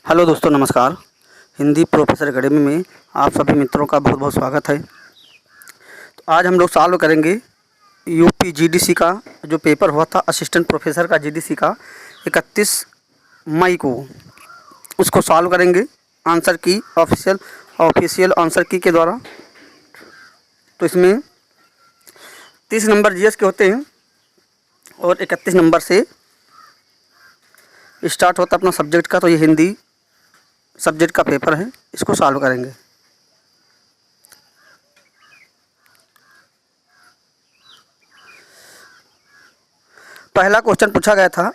Hello दोस्तों, नमस्कार। Hindi professor academy में आप सभी मित्रों का बहुत बहुत स्वागत है। तो आज हम लोग सॉल्व करेंगे यूपी जीडीसी का जो पेपर हुआ था असिस्टेंट प्रोफेसर का जीडीसी का 31 मई को, उसको सॉल्व करेंगे आंसर की ऑफिशियल आंसर की के द्वारा। तो इसमें 30 नंबर जीएस के होते हैं और 31 नंबर से स्टार्ट होता है अपना सब्जेक्ट का। तो ये हिंदी सब्जेक्ट का पेपर है, इसको सॉल्व करेंगे। पहला क्वेश्चन पूछा गया था,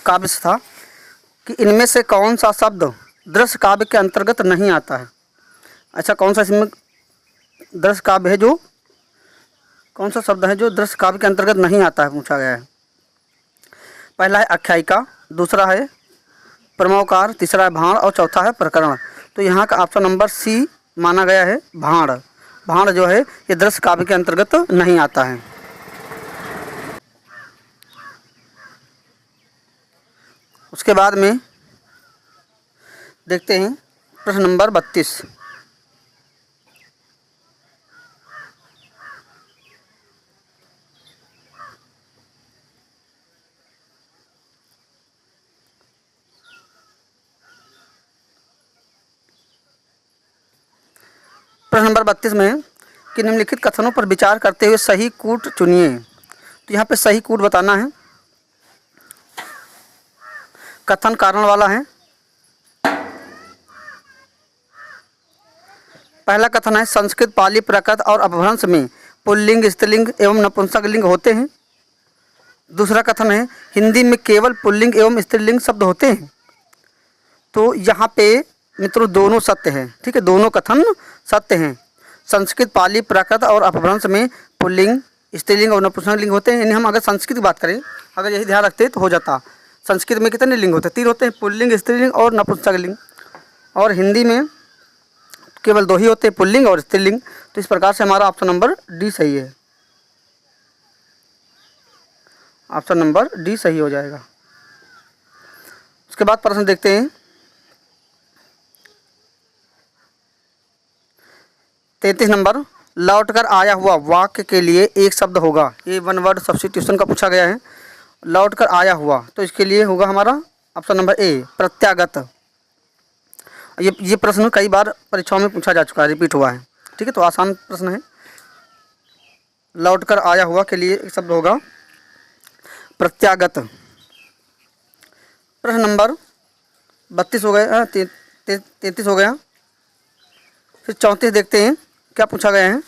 काव्य से था कि इनमें से कौन सा शब्द दृश्य काव्य के अंतर्गत नहीं आता है। अच्छा, कौन सा इसमें दृश्य काव्य है, जो कौन सा शब्द है जो दृश्य काव्य के अंतर्गत नहीं आता है, पूछा गया है। पहला है आख्यायिका, दूसरा है प्रमोकार, तीसरा है भाण और चौथा है प्रकरण। तो यहाँ का ऑप्शन नंबर सी माना गया है, भाण। भाण जो है ये दृश्य काव्य के अंतर्गत नहीं आता है। उसके बाद में देखते हैं प्रश्न नंबर 32। प्रश्न नंबर 32 में कि निम्नलिखित कथनों पर विचार करते हुए सही कूट चुनिए। तो यहाँ पे सही कूट बताना है। कथन कारण वाला है। पहला कथन है संस्कृत, पाली, प्राकृत और अपभ्रंश में पुल्लिंग, स्त्रीलिंग एवं नपुंसकलिंग होते हैं। दूसरा कथन है हिंदी में केवल पुल्लिंग एवं स्त्रीलिंग शब्द होते हैं। तो यहाँ पे मित्रों दोनों सत्य हैं, ठीक है, दोनों कथन सत्य हैं। संस्कृत, पाली, प्राकृत और अपभ्रंश में पुल्लिंग, स्त्रीलिंग और नपुंसकलिंग होते हैं। यानी हम अगर संस्कृत की बात करें, अगर यही ध्यान रखते तो हो जाता। संस्कृत में कितने लिंग होते हैं? 3 होते हैं, पुल्लिंग, स्त्रीलिंग और नपुंसकलिंग। और हिंदी में केवल 2 ही होते हैं, पुल्लिंग और स्त्रीलिंग। तो इस प्रकार से हमारा ऑप्शन नंबर डी सही है। ऑप्शन नंबर डी सही हो जाएगा। उसके बाद प्रश्न देखते हैं 33 नंबर। लौट कर आया हुआ वाक्य के लिए एक शब्द होगा। ये 1 वर्ड सब्स्टिट्यूशन का पूछा गया है। लौट कर आया हुआ, तो इसके लिए होगा हमारा ऑप्शन नंबर ए, प्रत्यागत। ये प्रश्न कई बार परीक्षाओं में पूछा जा चुका है, रिपीट हुआ है, ठीक है। तो आसान प्रश्न है। लौट कर आया हुआ के लिए एक शब्द होगा प्रत्यागत। प्रश्न नंबर 32 हो गया, 33 हो गया। फिर 34 देखते हैं क्या पूछा गया है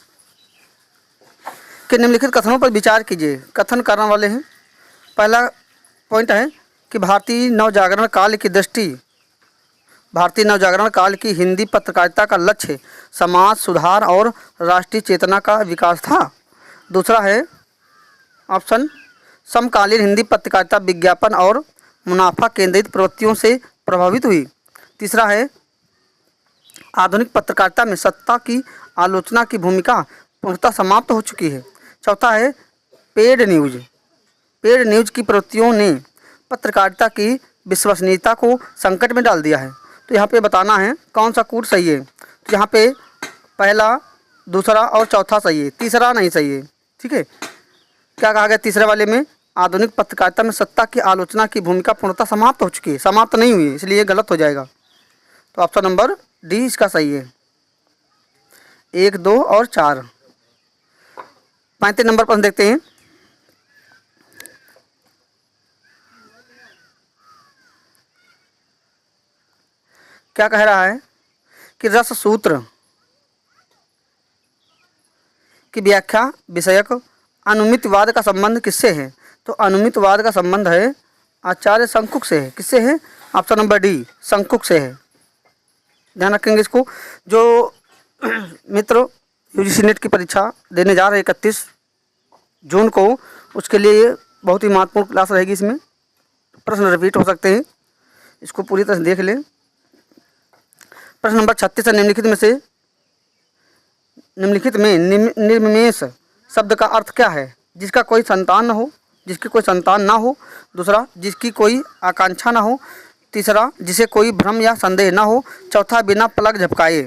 कि निम्नलिखित कथनों पर विचार कीजिए। कथन कारण वाले हैं। पहला पॉइंट है कि भारतीय नवजागरण काल की हिंदी पत्रकारिता का लक्ष्य समाज सुधार और राष्ट्रीय चेतना का विकास था। दूसरा है ऑप्शन समकालीन हिंदी पत्रकारिता विज्ञापन और मुनाफा केंद्रित प्रवृत्तियों से प्रभावित हुई। तीसरा है आधुनिक पत्रकारिता में सत्ता की आलोचना की भूमिका पूर्णतः समाप्त हो चुकी है। चौथा है पेड न्यूज की प्रवृत्तियों ने पत्रकारिता की विश्वसनीयता को संकट में डाल दिया है। तो यहाँ पे बताना है कौन सा कूट सही है। तो यहाँ पे पहला, दूसरा और चौथा सही है, तीसरा नहीं सही है, ठीक है। क्या कहा गया तीसरे वाले में? आधुनिक पत्रकारिता में सत्ता की आलोचना की भूमिका पूर्णतः समाप्त हो चुकी है, समाप्त नहीं हुई है, इसलिए गलत हो जाएगा। तो ऑप्शन नंबर डी इसका सही है। 1, 2 और 4। 35 नंबर पर देखते हैं। क्या कह रहा है कि रस सूत्र की व्याख्या विषयक अनुमितवाद का संबंध किससे है? तो अनुमितवाद का संबंध है आचार्य शंकुक से है। किससे है? ऑप्शन नंबर डी, शंकुक से है। ध्यान रखेंगे इसको। जो मित्र यूजीसी नेट की परीक्षा देने जा रहे 31 जून को, उसके लिए ये बहुत ही महत्वपूर्ण क्लास रहेगी। इसमें प्रश्न रिपीट हो सकते हैं, इसको पूरी तरह से देख लें। प्रश्न नंबर 36 है निम्नलिखित में निर्निमेष शब्द का अर्थ क्या है? जिसका कोई संतान न हो, जिसकी कोई संतान ना हो। दूसरा, जिसकी कोई आकांक्षा ना हो। तीसरा, जिसे कोई भ्रम या संदेह ना हो। चौथा, बिना पलक झपकाए।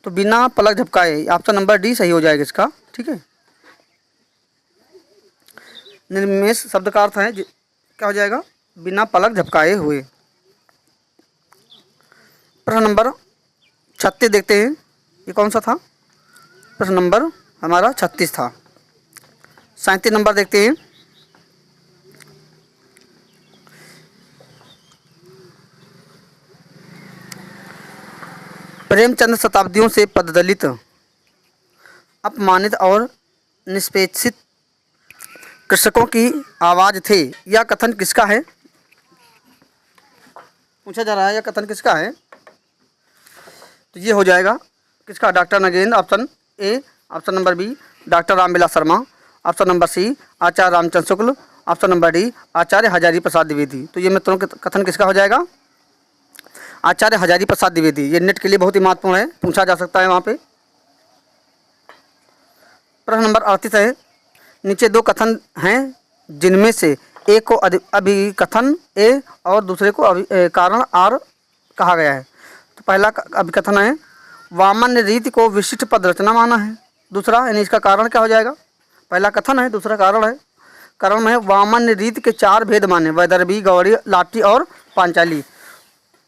तो बिना पलक झपकाए ऑप्शन नंबर डी सही हो जाएगा इसका। ठीक है, निर्निमेष शब्द का अर्थ है क्या हो जाएगा, बिना पलक झपकाए हुए। प्रश्न नंबर 36 देखते हैं, ये कौन सा था, प्रश्न नंबर हमारा 36 था। 37 नंबर देखते हैं। प्रेमचंद शताब्दियों से पददलित, अपमानित और निष्पेक्षित कृषकों की आवाज़ थे। यह कथन किसका है, पूछा जा रहा है, यह कथन किसका है। तो ये हो जाएगा किसका, doctor Nagendra, option A. Option number B, doctor Ramvilas Sharma. Option number C, Acharya Ramchandra Shukla. Option number D, Acharya Hazari Prasad Dwivedi. तो ये मित्रों कथन किसका हो जाएगा, आचार्य हजारी प्रसाद द्विवेदी। ये नेट के लिए बहुत ही महत्वपूर्ण है, पूछा जा सकता है वहाँ पे। प्रश्न नंबर 38 है, नीचे दो कथन हैं जिनमें से एक को अभिकथन ए और दूसरे को कारण आर कहा गया है। तो पहला अभिकथन है, वामन ने रीति को विशिष्ट पद रचना माना है। दूसरा यानी इसका कारण क्या हो जाएगा, पहला कथन है, दूसरा कारण है। कारण में है, वामन ने रीति के 4 भेद माने, वैदर्भी, गौड़ी, लाठी और पांचाली।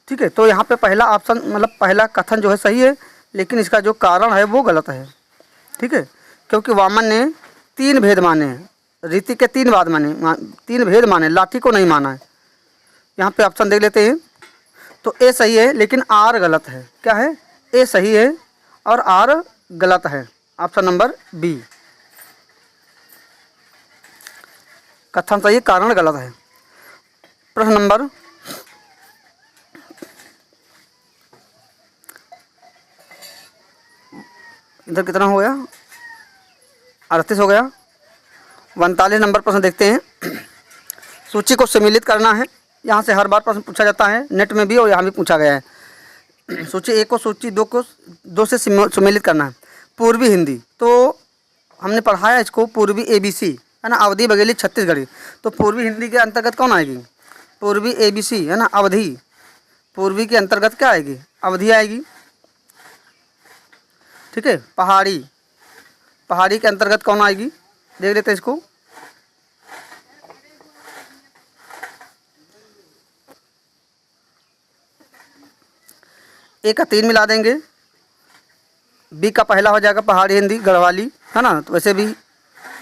ठीक है, तो यहाँ पे पहला ऑप्शन मतलब पहला कथन जो है सही है, लेकिन इसका जो कारण है वो गलत है। ठीक है, क्योंकि वामन ने 3 भेद माने हैं, रीति के 3 भेद माने, लाठी को नहीं माना है। यहाँ पे ऑप्शन देख लेते हैं। तो ए सही है लेकिन आर गलत है। क्या है, ए सही है और आर गलत है। ऑप्शन नंबर बी, कथन सही, कारण गलत है। प्रश्न नंबर इधर कितना हो गया, 38 हो गया। 39 नंबर प्रश्न देखते हैं। सूची को सम्मिलित करना है, यहाँ से हर बार प्रश्न पूछा जाता है, नेट में भी और यहाँ भी पूछा गया है। सूची 1 को सूची 2 से सम्मिलित करना है। पूर्वी हिंदी, तो हमने पढ़ाया इसको, पूर्वी ABC है ना, अवधी, बघेली, छत्तीसगढ़ी। तो पूर्वी हिंदी के अंतर्गत कौन आएगी, पूर्वी ABC है ना, अवधी। पूर्वी के अंतर्गत क्या आएगी, अवधी आएगी। ठीक है, पहाड़ी के अंतर्गत कौन आएगी, देख लेते हैं इसको। ए का 3 मिला देंगे, बी का पहला हो जाएगा पहाड़ी हिंदी, गढ़वाली है ना। तो वैसे भी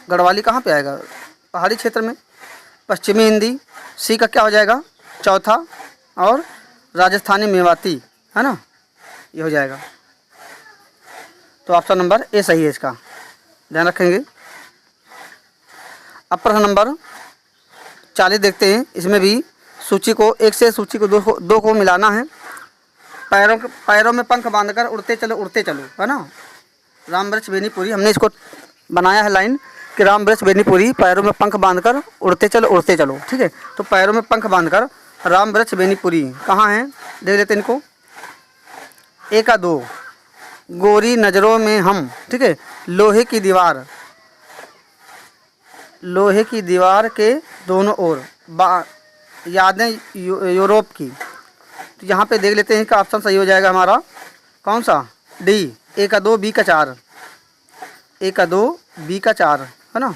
गढ़वाली कहाँ पे आएगा, पहाड़ी क्षेत्र में। पश्चिमी हिंदी, सी का क्या हो जाएगा, चौथा, और राजस्थानी मेवाती है ना, ये हो जाएगा। तो ऑप्शन नंबर ए सही है इसका, ध्यान रखेंगे। अब प्रश्न नंबर 40 देखते हैं। इसमें भी सूची को 1 से सूची को 2 को मिलाना है। पैरों में पंख बांधकर उड़ते चलो है ना, राम वृक्ष बेनीपुरी। हमने इसको बनाया है लाइन कि राम वृक्ष बेनीपुरी, पैरों में पंख बांधकर उड़ते चलो। ठीक है, तो पैरों में पंख बांधकर राम वृक्ष बेनीपुरी कहाँ है, देख लेते हैं इनको। 1 का 2, गोरी नज़रों में हम। ठीक है, लोहे की दीवार के दोनों ओर, यादें यूरोप की। तो यहाँ पे देख लेते हैं कि ऑप्शन सही हो जाएगा हमारा कौन सा, डी। 1 का 2, बी का 4। 1 का 2, बी का 4 है ना।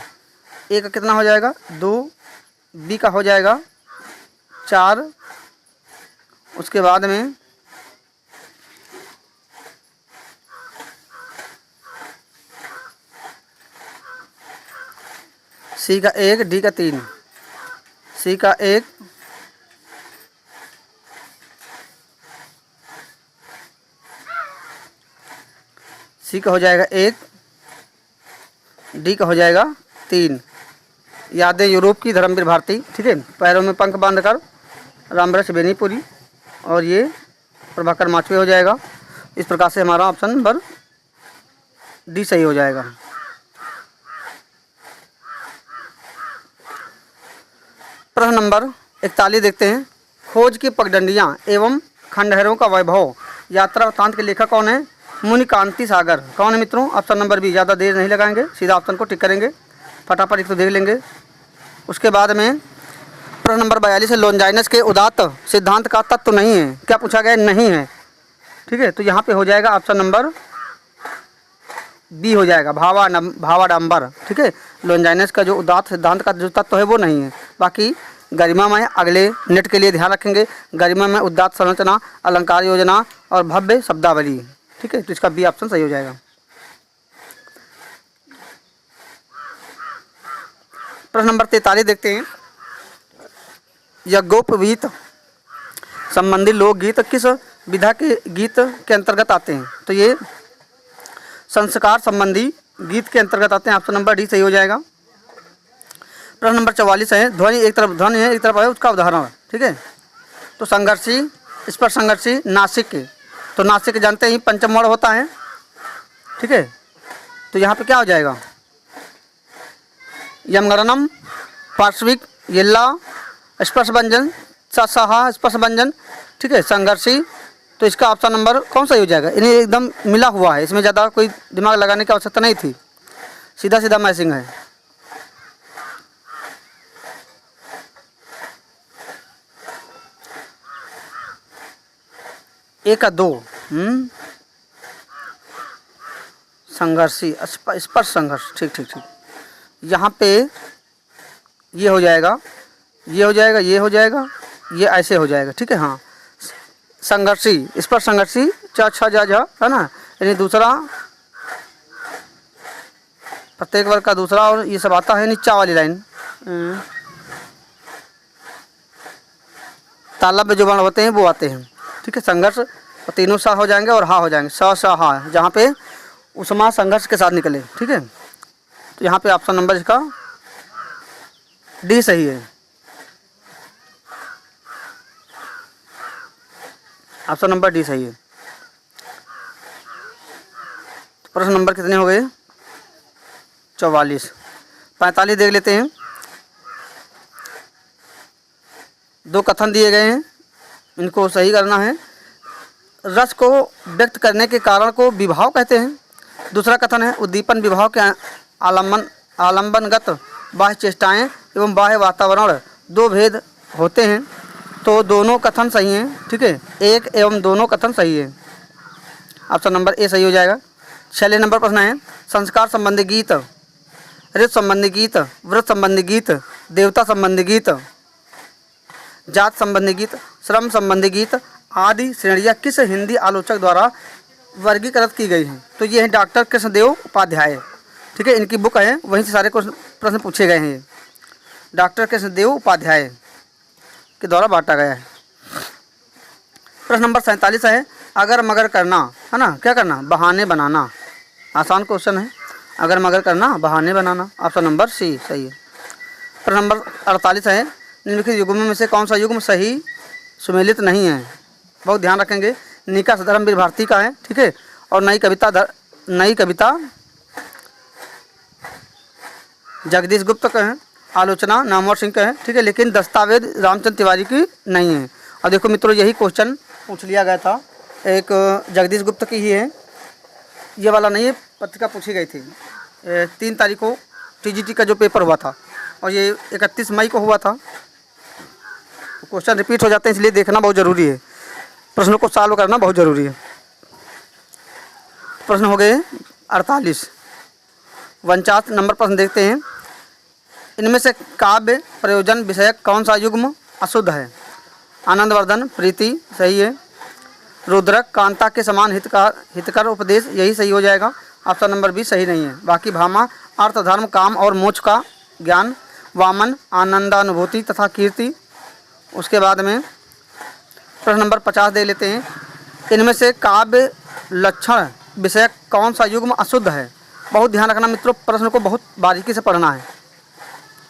ए का कितना हो जाएगा, 2, बी का हो जाएगा 4। उसके बाद में सी का 1, डी का 3। सी का 1, सी का हो जाएगा 1, डी का हो जाएगा 3। यादें यूरोप की, धर्मवीर भारती। ठीक है, पैरों में पंख बांधकर राम वृक्ष बेनीपुरी, और ये प्रभाकर माचवे हो जाएगा। इस प्रकार से हमारा ऑप्शन नंबर डी सही हो जाएगा। प्रश्न नंबर 41 देखते हैं। खोज की पगडंडियाँ एवं खंडहरों का वैभव यात्रा वृत्तांत के लेखक कौन है, मुनिकांति सागर। कौन है मित्रों, ऑप्शन नंबर बी। ज़्यादा देर नहीं लगाएंगे, सीधा ऑप्शन को टिक करेंगे, फटाफट इसको देख लेंगे। उसके बाद में प्रश्न नंबर 42 है, लोनजाइनस के उदात्त सिद्धांत का तत्व नहीं है। क्या पूछा गया? नहीं है। ठीक है, तो यहाँ पे हो जाएगा ऑप्शन नंबर बी हो जाएगा, भावाडंबर। ठीक है, लोनजाइनस का जो उदात्त सिद्धांत का जो तत्व है वो नहीं है। बाकी गरिमा में अगले नेट के लिए ध्यान रखेंगे, गरिमा में उदात्त संरचना, अलंकार योजना और भव्य शब्दावली। ठीक है, तो इसका बी ऑप्शन सही हो जाएगा। प्रश्न नंबर 43 देखते हैं, यज्ञोपवीत संबंधी लोकगीत किस विधा के गीत के अंतर्गत आते हैं? तो ये संस्कार संबंधी गीत के अंतर्गत आते हैं। ऑप्शन नंबर डी सही हो जाएगा। प्रश्न नंबर 44 है, ध्वनि एक तरफ ध्वनि है, एक तरफ है, उसका उदाहरण। ठीक है, तो संघर्षी, स्पर्श संघर्षी, नासिक के, तो नासिक जानते ही पंचम वर्ण होता है। ठीक है, तो यहाँ पे क्या हो जाएगा? यमगणनम, पार्श्विक, यल्ला, स्पर्श व्यंजन, सहा स्पर्श व्यंजन। ठीक है, संघर्षी, तो इसका ऑप्शन नंबर कौन सा हो जाएगा? इन्हें एकदम मिला हुआ है, इसमें ज़्यादा कोई दिमाग लगाने की आवश्यकता नहीं थी, सीधा सीधा मैचिंग है। एक का दो, संघर्षी, स्पर्श संघर्ष। ठीक ठीक ठीक, यहाँ पे ये हो जाएगा, ये हो जाएगा, ये हो जाएगा, ये ऐसे हो जाएगा। ठीक है, हाँ, संघर्षी, स्पर्श संघर्षी, चा छा जा जा, है ना, यानी दूसरा प्रत्येक वर्ग का दूसरा, और ये सब आता है नीचा वाली लाइन। तालब में जो वर्ण होते हैं वो आते हैं। ठीक है, संघर्ष, और तीनों सा हो जाएंगे और हा हो जाएंगे, स स हा, जहाँ पे उसमा संघर्ष के साथ निकले। ठीक है, तो यहाँ पे ऑप्शन नंबर इसका डी सही है। ऑप्शन नंबर डी सही है। प्रश्न नंबर कितने हो गए? 44। 45 देख लेते हैं। दो कथन दिए गए हैं, इनको सही करना है। रस को व्यक्त करने के कारण को विभाव कहते हैं। दूसरा कथन है, उद्दीपन विभाव के आलम्बनगत बाह्य चेष्टाएं एवं बाह्य वातावरण दो भेद होते हैं। तो दोनों कथन सही हैं। ठीक है, एक एवं दोनों कथन सही है। ऑप्शन नंबर ए सही हो जाएगा। 6 नंबर प्रश्न है, संस्कार संबंधी गीत, ऋतु संबंधी गीत, व्रत संबंधी गीत, देवता संबंधी गीत, जात संबंधी गीत, श्रम संबंधी गीत आदि श्रेणियाँ किस हिंदी आलोचक द्वारा वर्गीकृत की गई हैं? तो ये है डॉक्टर कृष्णदेव उपाध्याय। ठीक है, इनकी बुक है, वहीं से सारे प्रश्न पूछे गए हैं। डॉक्टर कृष्णदेव उपाध्याय के द्वारा बांटा गया है। प्रश्न नंबर 47 है, अगर मगर करना, है ना, क्या करना? बहाने बनाना। आसान क्वेश्चन है, अगर मगर करना, बहाने बनाना। ऑप्शन नंबर सी सही है। प्रश्न नंबर 48 है, निम्नलिखित युग्म में से कौन सा युग्म सही सुमेलित नहीं है? बहुत ध्यान रखेंगे। निका धर्मवीर भारती का है। ठीक है, और नई कविता जगदीश गुप्त का है, आलोचना नामवर सिंह का है। ठीक है, लेकिन दस्तावेज रामचंद्र तिवारी की नहीं है। और देखो मित्रों, यही क्वेश्चन पूछ लिया गया था, एक जगदीश गुप्त की ही है, ये वाला नहीं है। पत्रिका पूछी गई थी 3 तारीख को टीजीटी का जो पेपर हुआ था, और ये 31 मई को हुआ था। तो क्वेश्चन रिपीट हो जाते हैं, इसलिए देखना बहुत ज़रूरी है, प्रश्नों को सॉल्व करना बहुत ज़रूरी है। प्रश्न हो गए 48। 49 नंबर प्रश्न देखते हैं, इनमें से काव्य प्रयोजन विषयक कौन सा युग्म अशुद्ध है? आनंदवर्धन, प्रीति सही है। रुद्रक, कांता के समान हितकर उपदेश, यही सही हो जाएगा। ऑप्शन नंबर बी सही नहीं है। बाकी भामा, अर्थ धर्म काम और मोक्ष का ज्ञान। वामन, आनंदानुभूति तथा कीर्ति। उसके बाद में प्रश्न नंबर 50 दे लेते हैं, इनमें से काव्य लक्षण विषयक कौन सा युग्म अशुद्ध है? बहुत ध्यान रखना मित्रों, प्रश्न को बहुत बारीकी से पढ़ना है,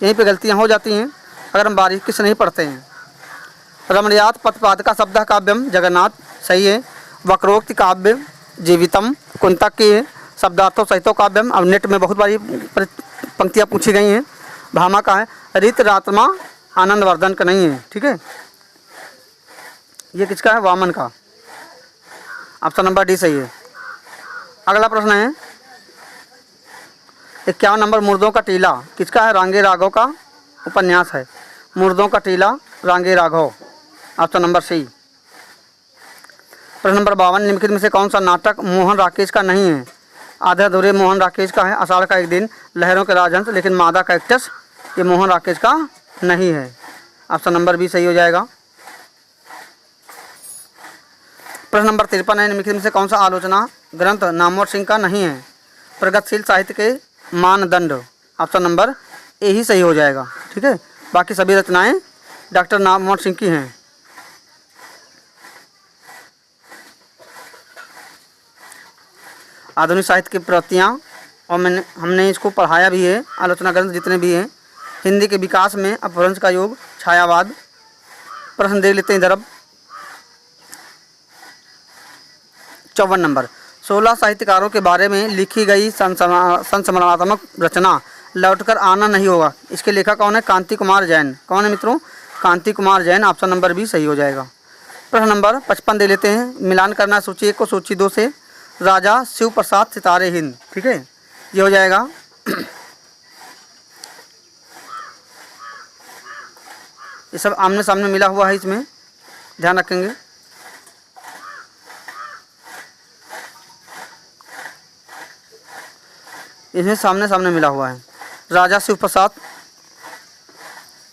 यहीं पे गलतियां हो जाती हैं अगर हम बारीकी से नहीं पढ़ते हैं। रमणीयात पथपादका शब्द काव्यम जगन्नाथ सही है। वक्रोक्ति काव्य जीवितम कुंतक की है। शब्दार्थों सहितो काव्यम, अब नेट में बहुत बारी पंक्तियाँ पूछी गई हैं। भामा का है। रीतरात्मा आनंदवर्धन का नहीं है। ठीक है, ये किसका है? वामन का। ऑप्शन नंबर डी सही है। अगला प्रश्न है 51 नंबर, मुर्दों का टीला किसका है? रांगे राघव का उपन्यास है? मुर्दों का टीला, रांगे राघव। ऑप्शन नंबर सी। प्रश्न नंबर 52, निम्नलिखित में से कौन सा नाटक मोहन राकेश का नहीं है? आधे अधूरे मोहन राकेश का है, आषाढ़ का एक दिन, लहरों के राजहंस, लेकिन मादा कैक्टस, ये मोहन राकेश का नहीं है। ऑप्शन नंबर बी सही हो जाएगा। प्रश्न नंबर 53 है, निम्नलिखित में से कौन सा आलोचना ग्रंथ नामवर सिंह का नहीं है? प्रगतिशील साहित्य के मानदंड। ऑप्शन नंबर ए ही सही हो जाएगा। ठीक है, बाकी सभी रचनाएं डॉक्टर नामवर सिंह की हैं। आधुनिक साहित्य की प्रवृत्तियाँ, और हमने इसको पढ़ाया भी है, आलोचना ग्रंथ जितने भी हैं। हिंदी के विकास में अपभ्रंश का योग, छायावाद। प्रश्न देख लेते हैं इधर अब। 54 नंबर, 16 साहित्यकारों के बारे में लिखी गई संस्मरणात्मक रचना लौटकर आना नहीं होगा, इसके लेखक कौन है? कांति कुमार जैन। कौन है मित्रों? Kanti Kumar Jain. Option number B सही हो जाएगा। प्रश्न नंबर 55 दे लेते हैं, मिलान करना सूची 1 को सूची 2 से। राजा शिव प्रसाद सितारे हिंद, ठीक है, ये हो जाएगा। ये सब आमने सामने मिला हुआ है, इसमें ध्यान रखेंगे। इसमें सामने सामने मिला हुआ है। राजा शिव प्रसाद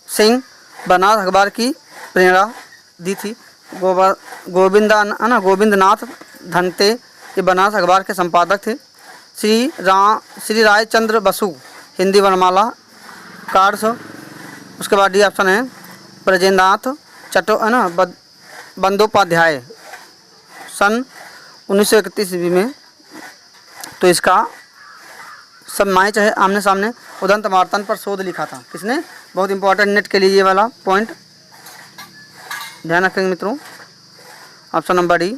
सिंह बनारस अखबार की प्रेरणा दी थी। गोविंदनाथ धनते ये बनारस अखबार के संपादक थे। श्री रायचंद्र बसु हिंदी वर्णमाला कार्ड्स। उसके बाद डी ऑप्शन है ब्रजेंद्रनाथ बंदोपाध्याय सन 1931 ईस्वी में। तो इसका सब माए चाहे आमने सामने उदंत मार्तंड पर शोध लिखा था। किसने? बहुत इंपॉर्टेंट नेट के लिए ये वाला पॉइंट ध्यान रखेंगे मित्रों। ऑप्शन नंबर डी,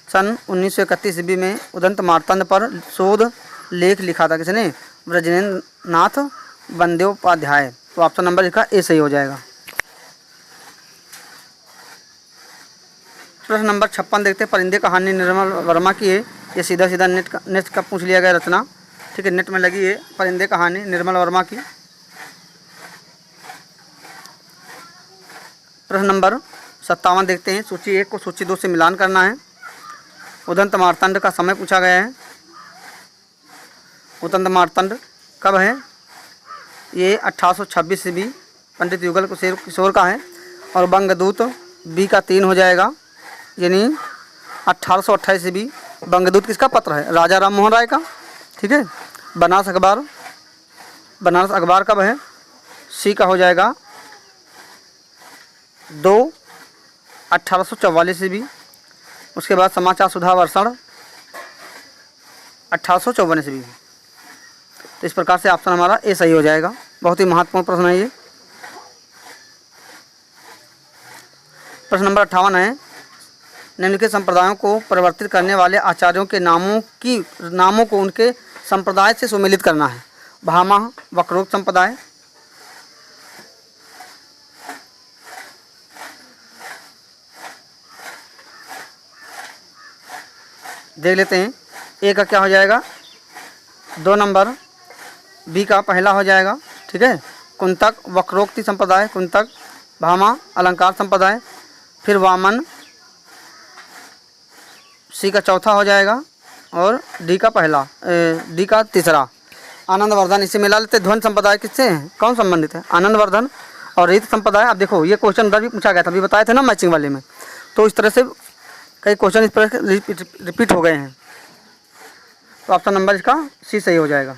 सन 1931 ईस्वी में उदंत मार्तंड पर शोध लेख लिखा था। किसने? ब्रजेंद्रनाथ बंदोपाध्याय। तो ऑप्शन नंबर इसका ए सही हो जाएगा। प्रश्न नंबर 56 देखते हैं, परिंदे कहानी निर्मल वर्मा की है। ये सीधा सीधा नेट का पूछ लिया गया रचना, ठीक है, नेट में लगी है परिंदे कहानी निर्मल वर्मा की। प्रश्न नंबर 57 देखते हैं, सूची 1 को सूची 2 से मिलान करना है। उदंत मार्तंड का समय पूछा गया है। उदंत मार्तंड कब है? ये 1826 ईस्वी पंडित युगल किशोर का है। और बंगदूत बी का 3 हो जाएगा, यानी 1828 ईस्वी। बंगदूत किसका पत्र है? राजा राम मोहन राय का, ठीक है। बनारस अखबार कब है? सी का हो जाएगा 2 1844 ईस्वी। उसके बाद समाचार सुधा वर्षण 1854 ईस्वी। तो इस प्रकार से ऑप्शन हमारा ए सही हो जाएगा। बहुत ही महत्वपूर्ण प्रश्न है ये। प्रश्न नंबर 58 है, निम्नलिखित संप्रदायों को परिवर्तित करने वाले आचार्यों के नामों को उनके संप्रदाय से सुमेलित करना है। भामा वक्रोक्त संप्रदाय, देख लेते हैं। ए का क्या हो जाएगा? 2 नंबर बी का पहला हो जाएगा, ठीक है। कुंतक वक्रोक्ति संप्रदाय, कुंतक। भामा अलंकार संप्रदाय। फिर वामन सी का चौथा हो जाएगा, और डी का तीसरा आनंदवर्धन। इसे मिला लेते। ध्वनि संप्रदाय किससे है? कौन संबंधित है? आनंदवर्धन। और रीत संप्रदाय, अब देखो ये क्वेश्चन उधर भी पूछा गया था, अभी बताए थे ना मैचिंग वाले में। तो इस तरह से कई क्वेश्चन इस पर रिपीट हो गए हैं। तो ऑप्शन नंबर इसका सी सही हो जाएगा।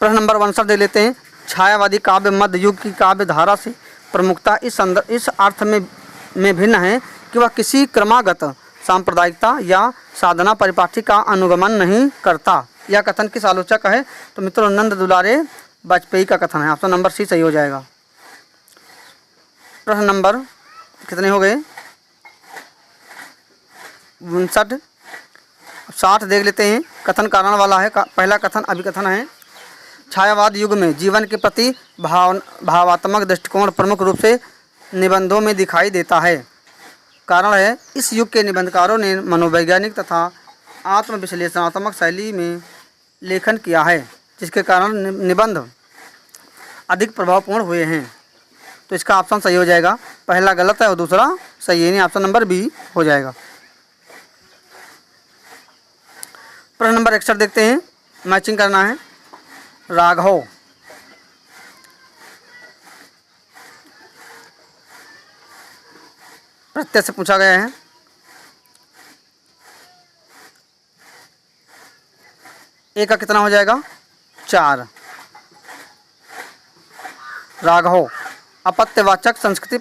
प्रश्न नंबर 59 दे लेते हैं, छायावादी काव्य मध्य युग की काव्य धारा से प्रमुखता इस अर्थ में भिन्न है कि वह किसी क्रमागत सांप्रदायिकता या साधना परिपाठी का अनुगमन नहीं करता। यह कथन किस आलोचक का है? तो मित्रों नंद दुलारे वाजपेयी का कथन है। ऑप्शन नंबर सी सही हो जाएगा। प्रश्न नंबर कितने हो गए? 59। 60 देख लेते हैं, कथन कारण वाला है। पहला कथन अभिकथन है। छायावाद युग में जीवन के प्रति भावात्मक दृष्टिकोण प्रमुख रूप से निबंधों में दिखाई देता है। कारण है, इस युग के निबंधकारों ने मनोवैज्ञानिक तथा आत्मविश्लेषणात्मक शैली में लेखन किया है, जिसके कारण निबंध अधिक प्रभावपूर्ण हुए हैं। तो इसका ऑप्शन सही हो जाएगा, पहला गलत है और दूसरा सही है, यानी ऑप्शन नंबर बी हो जाएगा। प्रश्न नंबर 61 देखते हैं, मैचिंग करना है। राघव प्रत्यय से पूछा गया है। ए का कितना हो जाएगा? 4। राघव अपत्यवाचक संस्कृति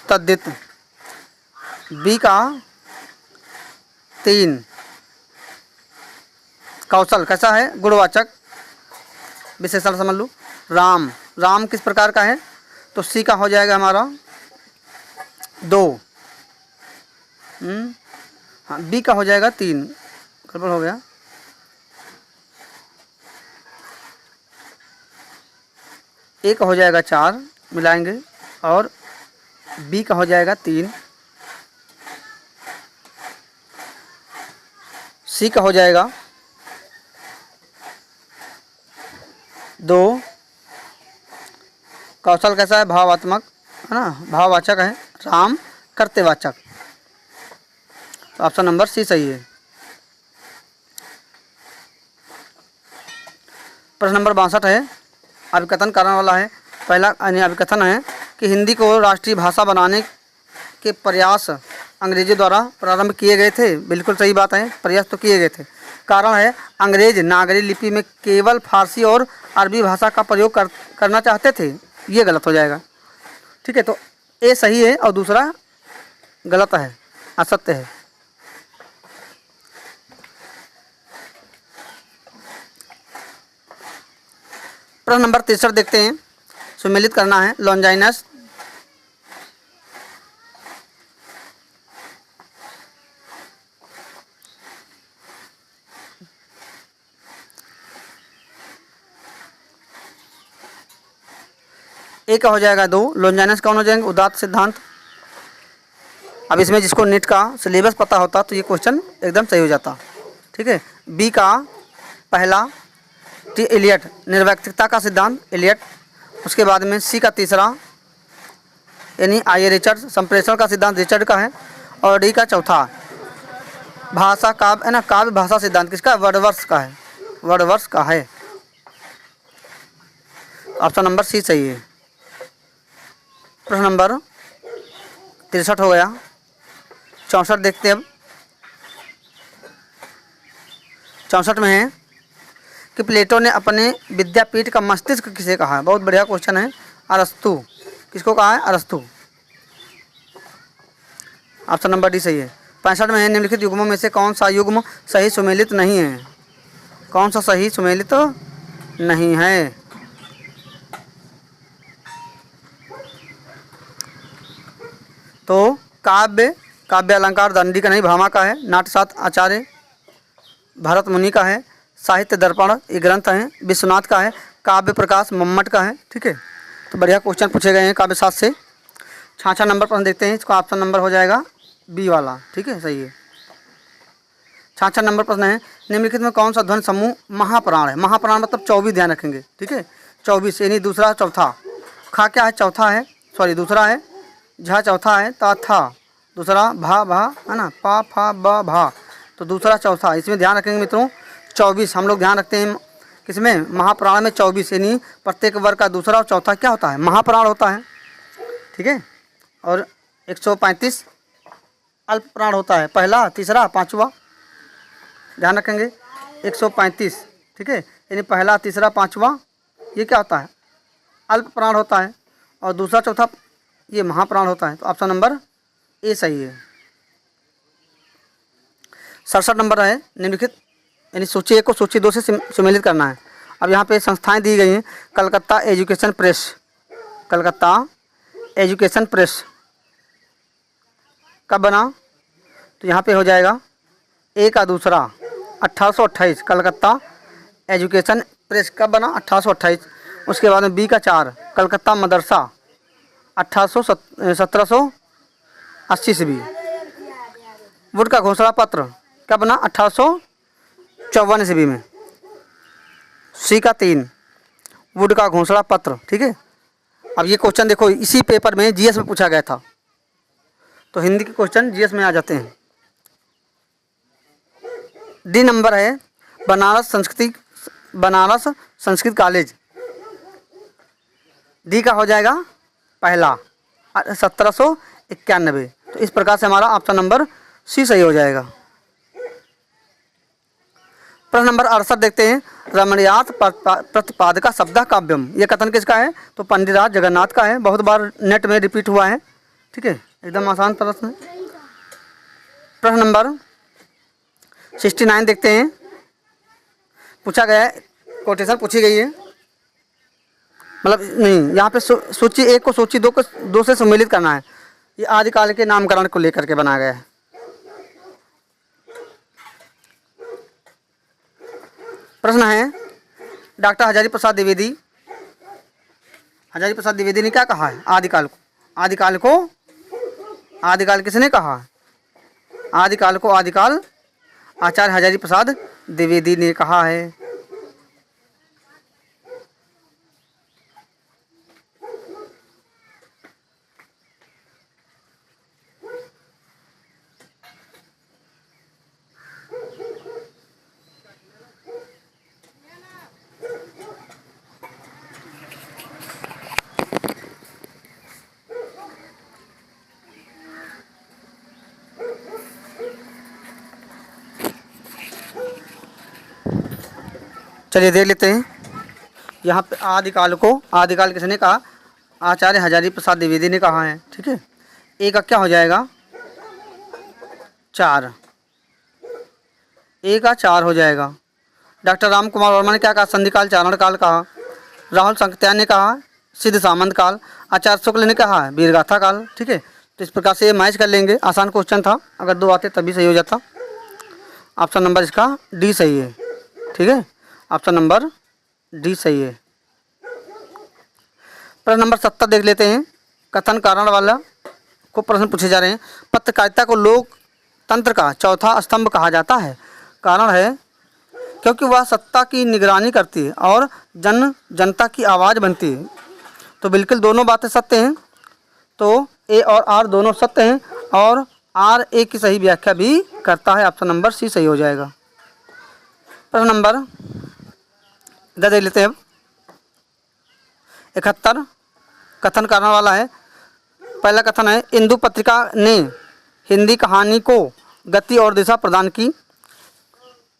तद्धित। बी का 3। कौशल कैसा है? गुणवाचक विशेषण समझ लो। राम, राम किस प्रकार का है? तो सी का हो जाएगा हमारा 2। हाँ, बी का हो जाएगा 3। गड़बड़ हो गया। ए का हो जाएगा 4 मिलाएंगे और बी का हो जाएगा 3। सी का हो जाएगा 2। कौशल कैसा है? भावात्मक है ना, भाववाचक है। राम कर्तव्यवाचक। तो ऑप्शन नंबर सी सही है। प्रश्न नंबर 62 है, अभिकथन कारण वाला है। पहला अभिकथन है कि हिंदी को राष्ट्रीय भाषा बनाने के प्रयास अंग्रेजों द्वारा प्रारंभ किए गए थे। बिल्कुल सही बात है, प्रयास तो किए गए थे। कारण है अंग्रेज नागरी लिपि में केवल फारसी और अरबी भाषा का प्रयोग करना चाहते थे। ये गलत हो जाएगा। ठीक है, तो ए सही है और दूसरा गलत है, असत्य है। प्रश्न नंबर 63 देखते हैं, सुमेलित करना है। लॉन्जाइनस ए का हो जाएगा 2। लॉन्जाइनस कौन हो जाएंगे? उदात्त सिद्धांत। अब इसमें जिसको नीट का सिलेबस पता होता तो ये क्वेश्चन एकदम सही हो जाता। ठीक है, बी का पहला टी एलियट, निर्वैयक्तिकता का सिद्धांत एलियट। उसके बाद में सी का तीसरा यानी आई रिचर्ड, संप्रेषण का सिद्धांत रिचर्ड का है। और डी का चौथा भाषा काव्य है ना, काव्य भाषा सिद्धांत किसका? वर्डवर्थ का है, वर्डवर्थ का है। ऑप्शन नंबर सी सही है। प्रश्न नंबर 63 हो गया। 64 देखते हैं अब। 64 में है कि प्लेटो ने अपने विद्यापीठ का मस्तिष्क किसे कहा है? बहुत बढ़िया क्वेश्चन है। अरस्तु। किसको कहा है? अरस्तु। ऑप्शन नंबर डी सही है। 65 में है निम्नलिखित युग्मों में से कौन सा युग्म सही सुमेलित नहीं है? कौन सा सही सुमेलित नहीं है? तो काव्य, काव्य अलंकार दंडी का नहीं, भामा का है। नाट्यशास्त्र आचार्य भरत मुनि का है। साहित्य दर्पण ये ग्रंथ हैं विश्वनाथ का है। काव्य प्रकाश मम्मट का है। ठीक है, तो बढ़िया क्वेश्चन पूछे गए हैं काव्य शास्त्र से। 66 नंबर पर देखते हैं, इसका ऑप्शन नंबर हो जाएगा बी वाला। ठीक है, सही है। 66 नंबर प्रश्न है, निम्नलिखित में कौन सा ध्वनि समूह महाप्राण है? महाप्राण मतलब 24, ध्यान रखेंगे। ठीक है, 24 यानी दूसरा चौथा। खा क्या है? चौथा है, सॉरी दूसरा है। झा चौथा है। ता था दूसरा। भा भा है ना, पा फा ब भा, तो दूसरा चौथा। इसमें ध्यान रखेंगे मित्रों 24 हम लोग ध्यान रखते हैं किसमें? महाप्राण में 24 यानी प्रत्येक वर्ग का दूसरा और चौथा क्या होता है? महाप्राण होता है। ठीक है, और 135 अल्प प्राण होता है, पहला, तीसरा, पांचवा। ध्यान रखेंगे 135। ठीक है, यानी पहला, तीसरा, पांचवा ये क्या होता है? अल्प प्राण होता है। और दूसरा चौथा ये महाप्राण होता है। तो ऑप्शन नंबर ए सही है। 67 नंबर है, निम्नलिखित यानी सूची 1 को सूची 2 से सुमेलित करना है। अब यहाँ पे संस्थाएं दी गई हैं। Calcutta education press, Calcutta education press कब बना? तो यहाँ पे हो जाएगा ए का दूसरा 1828। कलकत्ता एजुकेशन प्रेस कब बना? 1828। उसके बाद में बी का 4 कलकत्ता मदरसा 1780 ईस्वी। वुड का घोषणा पत्र कब बना? 1854 ईस्वी में। सी का 3, वुड का घोंसला पत्र। ठीक है, अब ये क्वेश्चन देखो इसी पेपर में जीएस में पूछा गया था, तो हिंदी के क्वेश्चन जीएस में आ जाते हैं। डी नंबर है बनारस संस्कृत कॉलेज। डी का हो जाएगा पहला 1791। तो इस प्रकार से हमारा ऑप्शन नंबर सी सही हो जाएगा। प्रश्न नंबर 68 देखते हैं। रमणीयात प्रतिपादका शब्द काव्यम, ये कथन किसका है? तो पंडितराज जगन्नाथ का है, बहुत बार नेट में रिपीट हुआ है। ठीक है, एकदम आसान प्रश्न है। प्रश्न नंबर 69 देखते हैं। पूछा गया है, कोटेशन पूछी गई है, मतलब नहीं, यहाँ पे सूची 1 को सूची 2 से सम्मिलित करना है। ये आदिकाल के नामकरण को लेकर के बनाया गया है। प्रश्न है, डॉक्टर हजारी प्रसाद द्विवेदी ने क्या कहा है? आदिकाल किसने कहा है? आदिकाल आचार्य हजारी प्रसाद द्विवेदी ने कहा है। चलिए देख लेते हैं। यहाँ पे आदिकाल किसने कहा? आचार्य हजारी प्रसाद द्विवेदी ने कहा है। ठीक है, ए का क्या हो जाएगा? 4, ए का 4 हो जाएगा। डॉक्टर राम कुमार वर्मा ने क्या कहा? संधिकाल चारण काल कहा। राहुल संकत्यायन ने कहा सिद्ध सामंत काल। आचार्य शुक्ल ने कहा वीरगाथा काल। ठीक है, तो इस प्रकार से ये मैच कर लेंगे। आसान क्वेश्चन था, अगर 2 आते तभी सही हो जाता। ऑप्शन नंबर इसका डी सही है। ठीक है, ऑप्शन नंबर डी सही है। प्रश्न नंबर 70 देख लेते हैं। कथन कारण वाला को प्रश्न पूछे जा रहे हैं। पत्रकारिता को लोकतंत्र का चौथा स्तंभ कहा जाता है। कारण है क्योंकि वह सत्ता की निगरानी करती है और जनता की आवाज़ बनती है। तो बिल्कुल दोनों बातें सत्य हैं, तो ए और आर दोनों सत्य हैं, और आर ए की सही व्याख्या भी करता है। ऑप्शन नंबर सी सही हो जाएगा। प्रश्न नंबर इधर देख लेते हैं। अब 71 कथन कारण वाला है। पहला कथन है, इंदु पत्रिका ने हिंदी कहानी को गति और दिशा प्रदान की।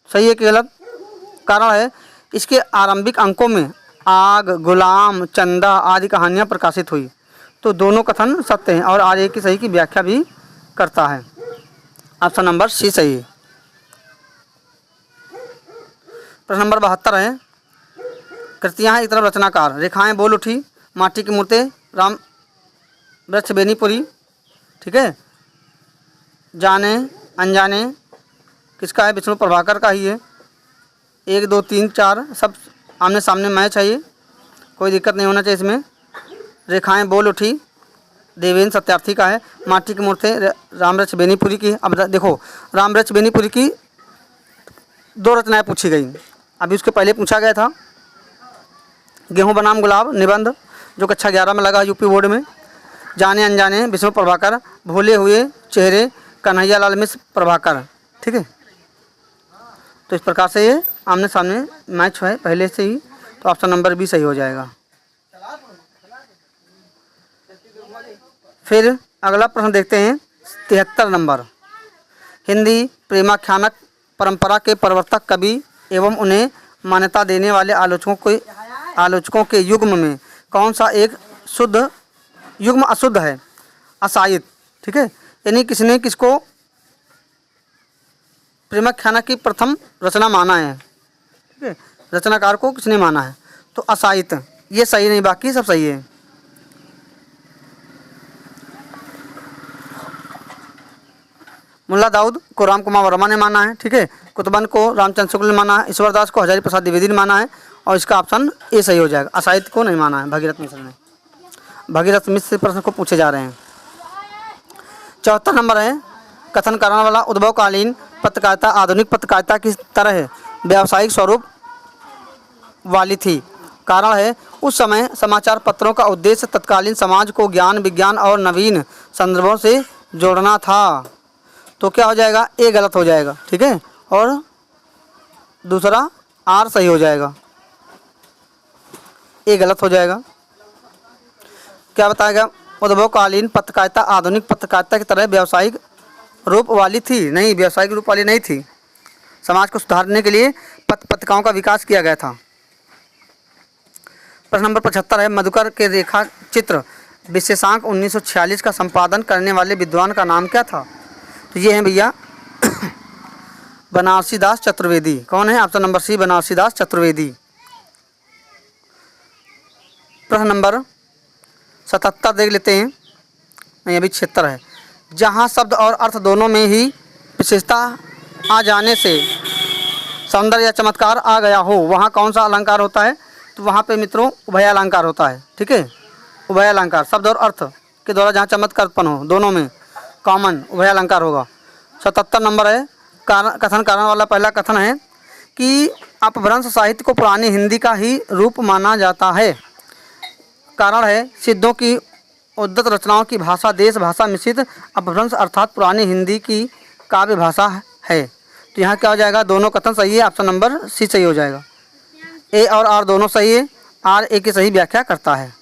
सही है कि गलत? कारण है इसके आरंभिक अंकों में आग, गुलाम, चंदा आदि कहानियाँ प्रकाशित हुई। तो दोनों कथन सत्य हैं और आर ए की सही की व्याख्या भी करता है। ऑप्शन नंबर सी सही है। प्रश्न नंबर 72 है। कृतियाँ हैं, एक तरफ रचनाकार। रेखाएं बोल उठी, माटी की मूर्तें, राम वृक्ष बेनीपुरी। ठीक है, जाने अनजाने किसका है? विष्णु प्रभाकर का ही है। 1 2 3 4 सब आमने सामने मैच है, ये कोई दिक्कत नहीं होना चाहिए इसमें। रेखाएं बोल उठी देवेंद्र सत्यार्थी का है। माटी की मूर्तें राम वृक्ष बेनीपुरी की। अब देखो, राम वृक्ष बेनीपुरी की 2 रचनाएं पूछी गई। अभी उसके पहले पूछा गया था गेहूं बनाम गुलाब निबंध, जो कक्षा 11 में लगा यूपी बोर्ड में। जाने अनजाने विष्णु प्रभाकर। भूले हुए चेहरे कन्हैया लाल मिश्र प्रभाकर। ठीक है, तो इस प्रकार से ये आमने सामने मैच है पहले से ही, तो ऑप्शन नंबर बी सही हो जाएगा। फिर अगला प्रश्न देखते हैं 73 नंबर। हिंदी प्रेमाख्यानक परंपरा के प्रवर्तक कवि एवं उन्हें मान्यता देने वाले आलोचकों के युग्म में कौन सा एक शुद्ध युग्म अशुद्ध है? असाहित। ठीक है, यानी किसने किसको प्रेमाख्यानक की प्रथम रचना माना है? ठीक है, रचनाकार को किसने माना है? तो असाहित। ये सही नहीं, बाकी सब सही है। मुल्ला दाऊद को राम कुमार वर्मा ने माना है। ठीक है, कुतुबन को रामचंद्र शुक्ल ने माना है। ईश्वरदास को हजारी प्रसाद द्विवेदी ने माना है, और इसका ऑप्शन ए सही हो जाएगा। असाहित को नहीं माना है भगीरथ मिश्र ने। भगीरथ मिश्र से प्रश्न को पूछे जा रहे हैं। 74 नंबर है। कथन कारण वाला उद्भवकालीन पत्रकारिता आधुनिक पत्रकारिता की तरह व्यावसायिक स्वरूप वाली थी। कारण है उस समय समाचार पत्रों का उद्देश्य तत्कालीन समाज को ज्ञान विज्ञान और नवीन संदर्भों से जोड़ना था। तो क्या हो जाएगा, ए गलत हो जाएगा, ठीक है, और दूसरा आर सही हो जाएगा, ए गलत हो जाएगा। क्या बताएगा, उद्भवकालीन पत्रकारिता आधुनिक पत्रकारिता की तरह व्यावसायिक रूप वाली थी? नहीं, व्यावसायिक रूप वाली नहीं थी। समाज को सुधारने के लिए पत्रिकाओं का विकास किया गया था। प्रश्न नंबर 75 है, मधुकर के रेखा चित्र विशेषांक 1946 का संपादन करने वाले विद्वान का नाम क्या था? तो ये हैं भैया बनारसी दास चतुर्वेदी। कौन है? ऑप्शन नंबर सी, बनारसी दास चतुर्वेदी। प्रश्न नंबर 77 देख लेते हैं, नहीं अभी 76 है। जहाँ शब्द और अर्थ दोनों में ही विशेषता आ जाने से सौंदर्य या चमत्कार आ गया हो, वहाँ कौन सा अलंकार होता है? तो वहाँ पे मित्रों उभय अलंकार होता है, ठीक है, उभय अलंकार, शब्द और अर्थ के द्वारा जहाँ चमत्कार उत्पन्न हो, दोनों में कॉमन उभय अलंकार होगा। 77 नंबर है, कथन कारण वाला पहला कथन है कि अपभ्रंश साहित्य को पुरानी हिंदी का ही रूप माना जाता है। कारण है सिद्धों की उद्धत रचनाओं की भाषा देश भाषा मिश्रित अपभ्रंश अर्थात पुरानी हिंदी की काव्य भाषा है। तो यहाँ क्या हो जाएगा, दोनों कथन सही है, ऑप्शन नंबर सी सही हो जाएगा। ए और आर दोनों सही है, आर ए की सही व्याख्या करता है।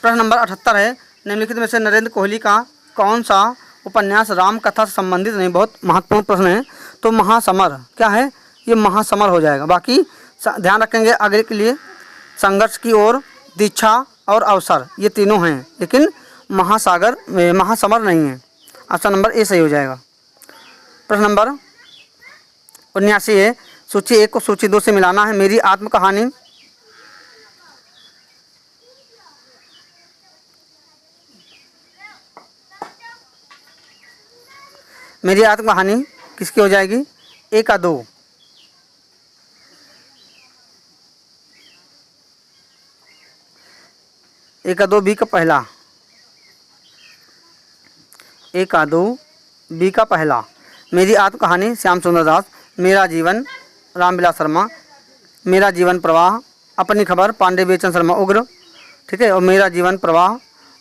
प्रश्न नंबर 78 है, निम्नलिखित में से नरेंद्र कोहली का कौन सा उपन्यास राम कथा से संबंधित नहीं? बहुत महत्वपूर्ण प्रश्न है। तो महासमर क्या है, ये महासमर हो जाएगा। बाकी ध्यान रखेंगे आगे के लिए, संघर्ष की ओर, दीक्षा और अवसर, ये तीनों हैं, लेकिन महासमर नहीं है। ऑप्शन नंबर ए सही हो जाएगा। प्रश्न नंबर 79 है, सूची 1 को सूची 2 से मिलाना है। मेरी आत्मकहानी मेरी आत्मकहानी किसकी हो जाएगी? ए का 2, ए का 2, बी का पहला, ए का 2, बी का पहला। मेरी आत्मकहानी श्याम सुंदर दास, मेरा जीवन रामविलास शर्मा, मेरा जीवन प्रवाह अपनी खबर पांडे बेचन शर्मा उग्र, ठीक है, और मेरा जीवन प्रवाह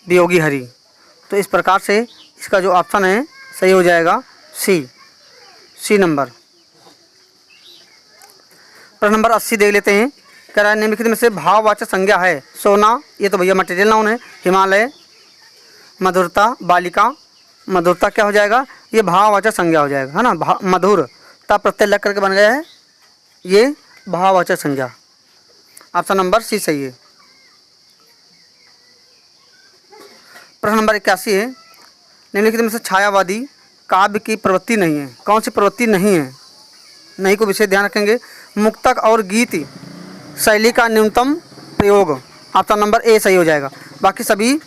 वियोगी हरि। तो इस प्रकार से इसका जो ऑप्शन है सही हो जाएगा सी नंबर। प्रश्न नंबर 80 देख लेते हैं। कह रहा है निम्नलिखित में से भाववाचक संज्ञा है? सोना, ये तो भैया मटेरियल नाउन है। हिमालय, मधुरता, बालिका, मधुरता क्या हो जाएगा, ये भाववाचक संज्ञा हो जाएगा, है ना। मधुरता प्रत्यय लग करके बन गया है, ये भाववाचक संज्ञा। ऑप्शन नंबर सी सही है। प्रश्न नंबर 81 है, निम्नलिखित में से छायावादी काव्य की प्रवृत्ति नहीं है? कौन सी प्रवृत्ति नहीं है? नहीं को विशेष ध्यान रखेंगे। मुक्तक और गीत शैली का न्यूनतम प्रयोग, ऑप्शन नंबर ए सही हो जाएगा। बाकी सभी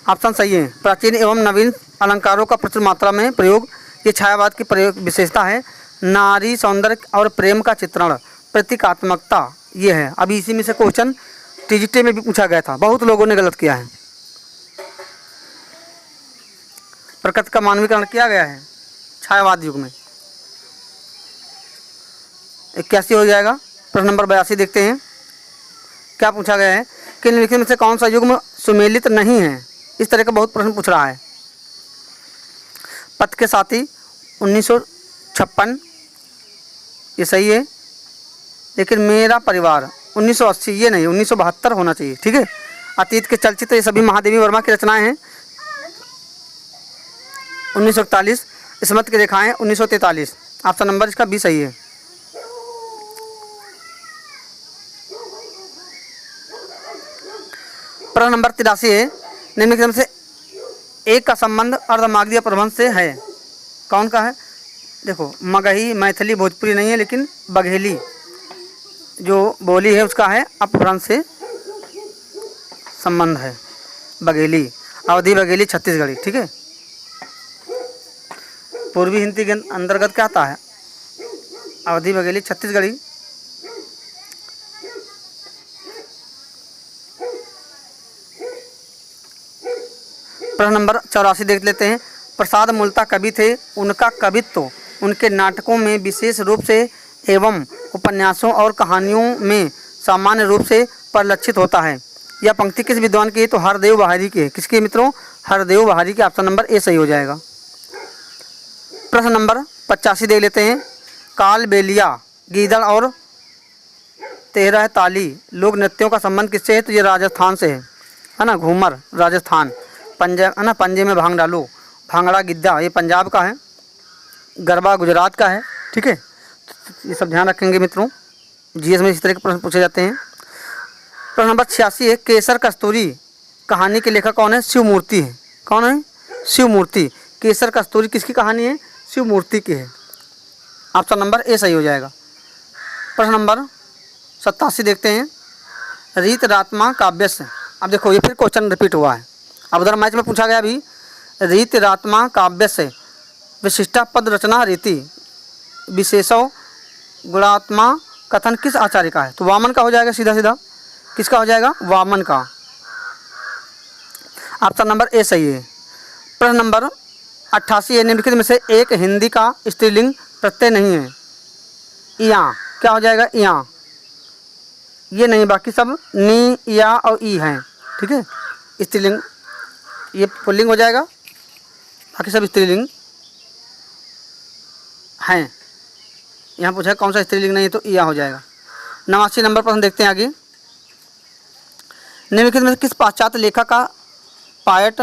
ऑप्शन सही हैं। प्राचीन एवं नवीन अलंकारों का प्रचुर मात्रा में प्रयोग, ये छायावाद की प्रयोग विशेषता है। नारी सौंदर्य और प्रेम का चित्रण, प्रतीकात्मकता, ये है। अभी इसी में से क्वेश्चन टीजीटी में भी पूछा गया था, बहुत लोगों ने गलत किया है। प्रकृति का मानवीकरण किया गया है छायावाद युग में। 81 हो जाएगा। प्रश्न नंबर 82 देखते हैं, क्या पूछा गया है कि निम्नलिखित में से कौन सा युग्म सुमेलित नहीं है? इस तरह का बहुत प्रश्न पूछ रहा है। पथ के साथी 1956 ये सही है, लेकिन मेरा परिवार 1980 ये नहीं, 1972 होना चाहिए, ठीक है। अतीत के चलचित्र ये सभी महादेवी वर्मा की रचनाएं हैं। 1941 स्मृत की रेखाएं 1943, ऑप्शन नंबर इसका बी सही है। प्रश्न नंबर 83 है, निम्नलिखित में से एक का संबंध अर्धमागधी अपभ्रंश से है? कौन का है? देखो, मगही मैथिली भोजपुरी नहीं है, लेकिन बघेली जो बोली है उसका है अपभ्रंश से संबंध है। बघेली, अवधी बघेली छत्तीसगढ़ी, ठीक है। पूर्वी हिंदी के अंतर्गत क्या आता है? अवधी बघेली छत्तीसगढ़ी। प्रश्न नंबर 84 देख लेते हैं। प्रसाद मूलतः कवि थे, उनका कवित्व उनके नाटकों में विशेष रूप से एवं उपन्यासों और कहानियों में सामान्य रूप से परिलक्षित होता है। यह पंक्ति किस विद्वान की है? तो हरदेव बहारी की है। किसकी मित्रों? हरदेव बहारी की। ऑप्शन नंबर ए सही हो जाएगा। प्रश्न नंबर 85 देख लेते हैं। कालबेलिया, गीदड़ और तेरह ताली लोक नृत्यों का संबंध किससे है? तो ये राजस्थान से है ना। घूमर राजस्थान, पंजे है ना, पंजे में भांग डालो, भांगड़ा गिद्दा ये पंजाब का है, गरबा गुजरात का है। ठीक है, ये सब ध्यान रखेंगे मित्रों। जीएस में इस तरह के प्रश्न पूछे जाते हैं। प्रश्न नंबर 86 है। केसर कस्तूरी कहानी के लेखक कौन है? शिव मूर्ति है। कौन है? शिव मूर्ति। केसर कस्तूरी किसकी कहानी है? शिव मूर्ति की है। ऑप्शन नंबर ए सही हो जाएगा। प्रश्न नंबर 87 देखते हैं। रीत रात्मा काव्य से, अब देखो ये फिर क्वेश्चन रिपीट हुआ है। अब उधर मैच में पूछा गया अभी, रीत रात्मा काव्य से विशिष्टा पद रचना रीति विशेषो गुणात्मा कथन किस आचार्य का है? तो वामन का हो जाएगा। सीधा सीधा किसका हो जाएगा? वामन का। ऑप्शन नंबर ए सही है। प्रश्न नंबर 88 है। निम्नलिखित में से एक हिंदी का स्त्रीलिंग प्रत्यय नहीं है। इया क्या हो जाएगा? इया ये नहीं, बाकी सब नी, या और ई हैं। ठीक है, स्त्रीलिंग ये पुल्लिंग हो जाएगा, बाकी सब स्त्रीलिंग हैं। यहाँ पूछा कौन सा स्त्रीलिंग नहीं है, तो इया हो जाएगा। 89 नंबर प्रश्न देखते हैं आगे। निम्नलिखित में से किस पाश्चात्य लेखक का पायट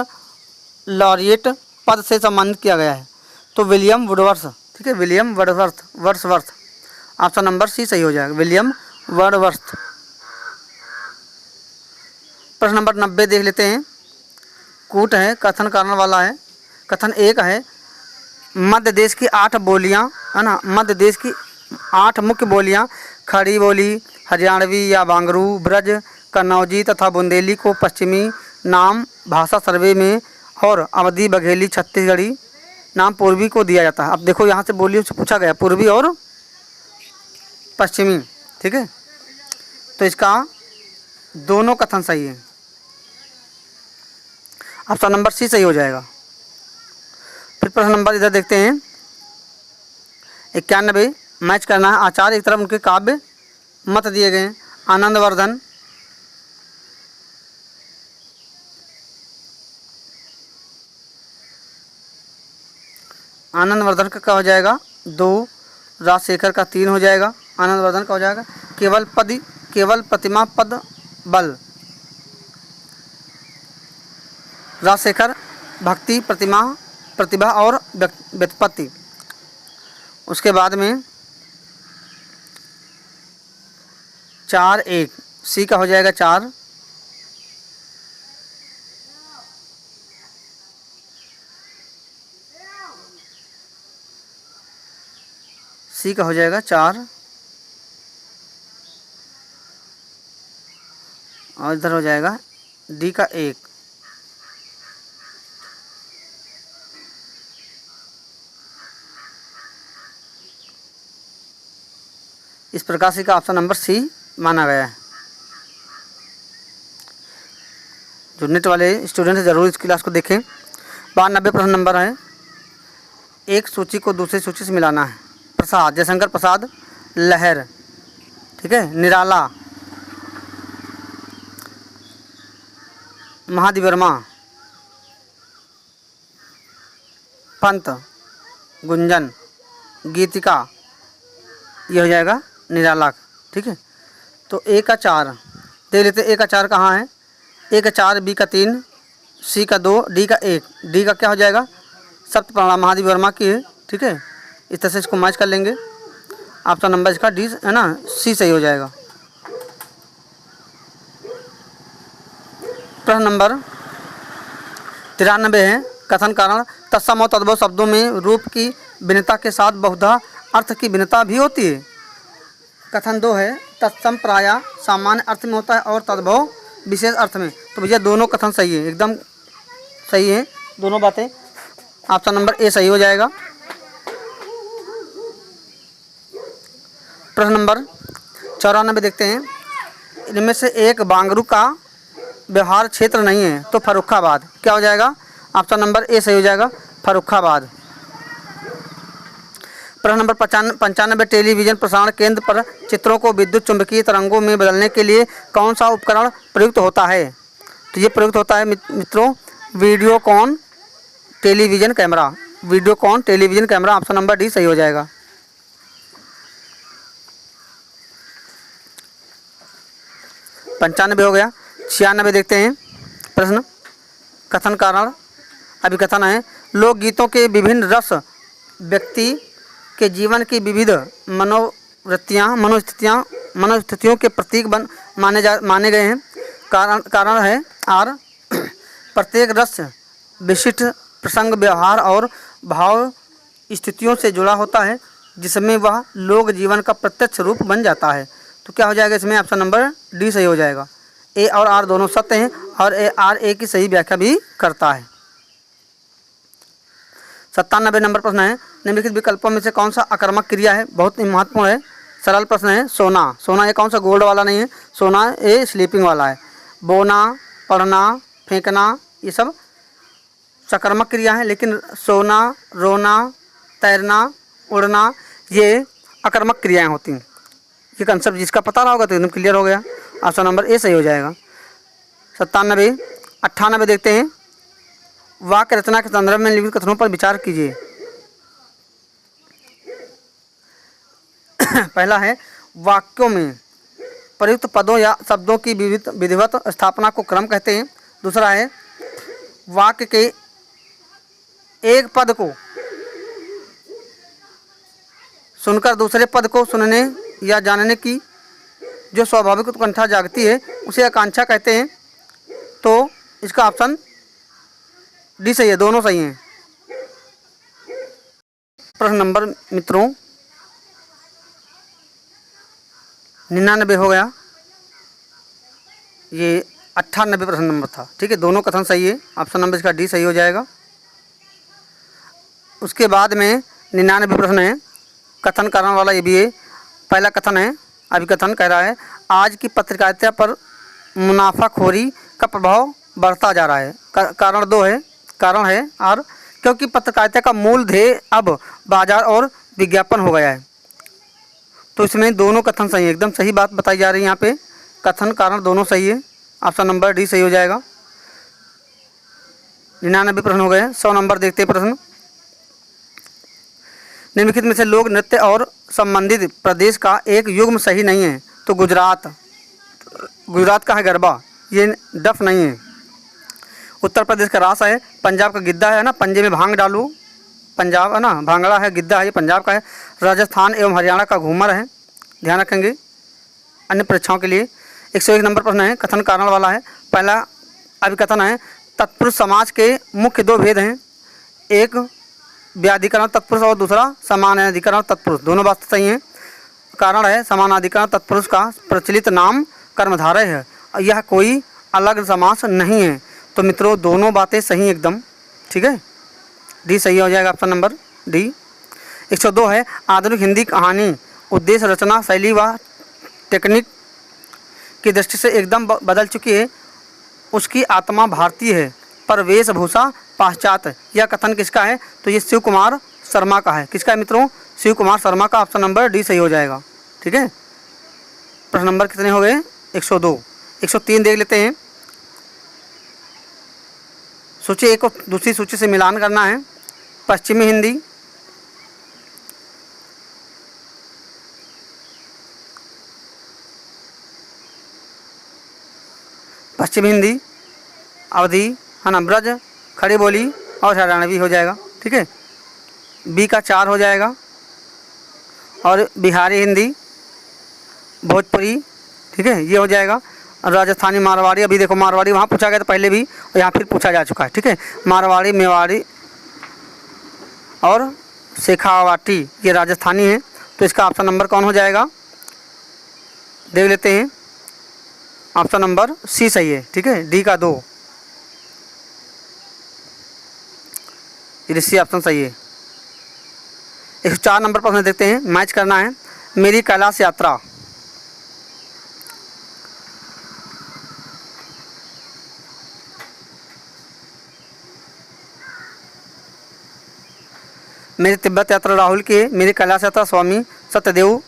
लॉरिएट पद से सम्मानित किया गया है? तो विलियम वुडवर्थ। ठीक है, William Wordsworth. Option number C सही हो जाएगा, विलियम वर्ड्सवर्थ। प्रश्न नंबर 90 देख लेते हैं। कूट है, कथन कारण वाला है। कथन एक है, मध्य देश की 8 बोलियां है ना, मध्य देश की 8 मुख्य बोलियां खड़ी बोली, हरियाणवी या बांगरू, ब्रज, कन्नौजी तथा बुंदेली को पश्चिमी नाम भाषा सर्वे में और अवधी, बघेली, छत्तीसगढ़ी नाम पूर्वी को दिया जाता है। अब देखो यहाँ से बोलियों से पूछा गया पूर्वी और पश्चिमी। ठीक है, तो इसका दोनों कथन सही है। ऑप्शन नंबर सी सही हो जाएगा। फिर प्रश्न नंबर इधर देखते हैं 91। मैच करना है। आचार्य एक तरफ उनके काव्य मत दिए गए। आनंदवर्धन, आनंदवर्धन का क्या हो जाएगा? 2। राजशेखर का 3 हो जाएगा। आनंदवर्धन का हो जाएगा केवल प्रतिमा पद बल। राजशेखर भक्ति, प्रतिभा और व्युत्पत्ति। उसके बाद में 4-1 सी का हो जाएगा 4। सी का हो जाएगा 4 और इधर हो जाएगा डी का 1। इस प्रकार से का ऑप्शन नंबर सी माना गया है। जो नेट वाले स्टूडेंट हैं ज़रूर इस क्लास को देखें। 92 प्रश्न नंबर है। एक सूची को दूसरी सूची से मिलाना है। प्रसाद, जयशंकर प्रसाद, लहर, ठीक है, निराला, महादेव वर्मा, पंत, गुंजन, गीतिका, ये हो जाएगा निराला। ठीक है, तो ए का 4 देख लेते। ए का 4 कहाँ है? ए का 4, बी का 3, सी का 2, डी का 1। डी का क्या हो जाएगा? सप्त प्रणाम महादेव वर्मा की है। ठीक है, इस तरह से इसको मैच कर लेंगे। ऑप्शन नंबर इसका डी है ना, सी सही हो जाएगा। प्रश्न नंबर 93 है। कथन कारण तत्सम और तद्भव शब्दों में रूप की भिन्नता के साथ बहुधा अर्थ की भिन्नता भी होती है। कथन 2 है, तत्सम प्रायः सामान्य अर्थ में होता है और तद्भव विशेष अर्थ में। तो भैया दोनों कथन सही है, एकदम सही है दोनों बातें। ऑप्शन नंबर ए सही हो जाएगा। प्रश्न नंबर 94 देखते हैं। इनमें से एक बांगरू का व्यवहार क्षेत्र नहीं है, तो फर्रुखाबाद क्या हो जाएगा? ऑप्शन नंबर ए सही हो जाएगा, फर्रुखाबाद। प्रश्न नंबर 95, टेलीविजन प्रसारण केंद्र पर चित्रों को विद्युत चुंबकीय तरंगों में बदलने के लिए कौन सा उपकरण प्रयुक्त होता है? तो ये प्रयुक्त होता है मित्रों Videocon television camera. Videocon television camera, option number D सही हो जाएगा। 95 हो गया। 96 देखते हैं प्रश्न। कथन कारण अभिकथन है, लोकगीतों के विभिन्न रस व्यक्ति के जीवन की विविध मनोस्थितियों के प्रतीक माने गए हैं। कारण है आर प्रत्येक रस विशिष्ट प्रसंग, व्यवहार और भाव स्थितियों से जुड़ा होता है, जिसमें वह लोक जीवन का प्रत्यक्ष रूप बन जाता है। तो क्या हो जाएगा इसमें? ऑप्शन नंबर डी सही हो जाएगा। ए और आर दोनों सत्य हैं और आर ए की सही व्याख्या भी करता है। 97 नंबर प्रश्न है, निम्नलिखित विकल्पों में से कौन सा आक्रामक क्रिया है? बहुत ही महत्वपूर्ण है, सरल प्रश्न है। सोना, सोना ये कौन सा गोल्ड वाला नहीं है, सोना ये स्लीपिंग वाला है। बोना, पढ़ना, फेंकना ये सब सकर्मक क्रिया है, लेकिन सोना, रोना, तैरना, उड़ना ये अकर्मक क्रियाएं होती हैं। ये कंसेप्ट जिसका पता रहा होगा तो एकदम क्लियर हो गया। ऑप्शन नंबर ए सही हो जाएगा। 97, 98 देखते हैं। वाक्य रचना के संदर्भ में निम्नलिखित कथनों पर विचार कीजिए। पहला है, वाक्यों में प्रयुक्त पदों या शब्दों की विधिवत स्थापना को क्रम कहते हैं। दूसरा है, वाक्य के एक पद को सुनकर दूसरे पद को सुनने या जानने की जो स्वाभाविक उत्कंठा जागती है उसे आकांक्षा कहते हैं। तो इसका ऑप्शन डी सही है, दोनों सही हैं। प्रश्न नंबर मित्रों 99 हो गया, ये 98 प्रश्न नंबर था। ठीक है, दोनों कथन सही है, ऑप्शन नंबर इसका डी सही हो जाएगा। उसके बाद में 99 प्रश्न है, कथन कारण वाला ये भी है। पहला कथन है, अभिकथन कह रहा है, आज की पत्रकारिता पर मुनाफाखोरी का प्रभाव बढ़ता जा रहा है। कारण दो है, कारण है और क्योंकि पत्रकारिता का मूल ध्येय अब बाजार और विज्ञापन हो गया है। तो इसमें दोनों कथन सही है, एकदम सही बात बताई जा रही है यहाँ पे। कथन कारण दोनों सही है, ऑप्शन नंबर डी सही हो जाएगा। 99 प्रश्न हो गए। 100 नंबर देखते हैं प्रश्न। निम्नलिखित में से लोक नृत्य और संबंधित प्रदेश का एक युग्म सही नहीं है। तो गुजरात का है गरबा, ये डफ नहीं है। उत्तर प्रदेश का रास है। पंजाब का गिद्दा है ना, पंजे में भांग डालू, पंजाब है ना, भांगड़ा है, गिद्दा है, ये पंजाब का है। राजस्थान एवं हरियाणा का घूमर है, ध्यान रखेंगे अन्य परीक्षाओं के लिए। 101 नंबर प्रश्न है, कथन कारण वाला है। पहला अभिकथन है, तत्पुरुष समाज के मुख्य दो भेद हैं, एक व्याधिकरण तत्पुरुष और दूसरा समानाधिकरण तत्पुरुष, दोनों बात सही हैं। कारण है, समानाधिकरण तत्पुरुष का प्रचलित नाम कर्मधारय है, यह कोई अलग समास नहीं है। तो मित्रों दोनों बातें सही एकदम, ठीक है, डी सही हो जाएगा, ऑप्शन नंबर डी। 102 है, आधुनिक हिंदी कहानी उद्देश्य, रचना शैली व टेक्निक की दृष्टि से एकदम बदल चुकी है। उसकी आत्मा भारतीय है पर वेशभूषा पाश्चात्य। यह कथन किसका है? तो ये शिव कुमार शर्मा का है। किसका है मित्रों? शिव कुमार शर्मा का, ऑप्शन नंबर डी सही हो जाएगा। ठीक है, प्रश्न नंबर कितने हो गए? 102। 103 देख लेते हैं। सूची एक को दूसरी सूची से मिलान करना है। पश्चिमी हिंदी, पश्चिमी हिंदी, अवधी है ना, ब्रज, खड़ी बोली और हरियाणवी हो जाएगा। ठीक है, बी का 4 हो जाएगा। और बिहारी हिंदी, भोजपुरी, ठीक है, ये हो जाएगा। राजस्थानी, मारवाड़ी, अभी देखो मारवाड़ी वहाँ पूछा गया था पहले भी और यहाँ फिर पूछा जा चुका है। ठीक है, मारवाड़ी, मेवाड़ी और शेखावाटी ये राजस्थानी है। तो इसका ऑप्शन नंबर कौन हो जाएगा? देख लेते हैं, ऑप्शन नंबर सी सही है। ठीक है, डी का 2, ये सी ऑप्शन सही है। 104 नंबर प्रश्न देखते हैं, मैच करना है। मेरी कैलाश यात्रा, मेरी तिब्बत यात्रा राहुल की है, मेरी कैलाश यात्रा स्वामी सत्यदेव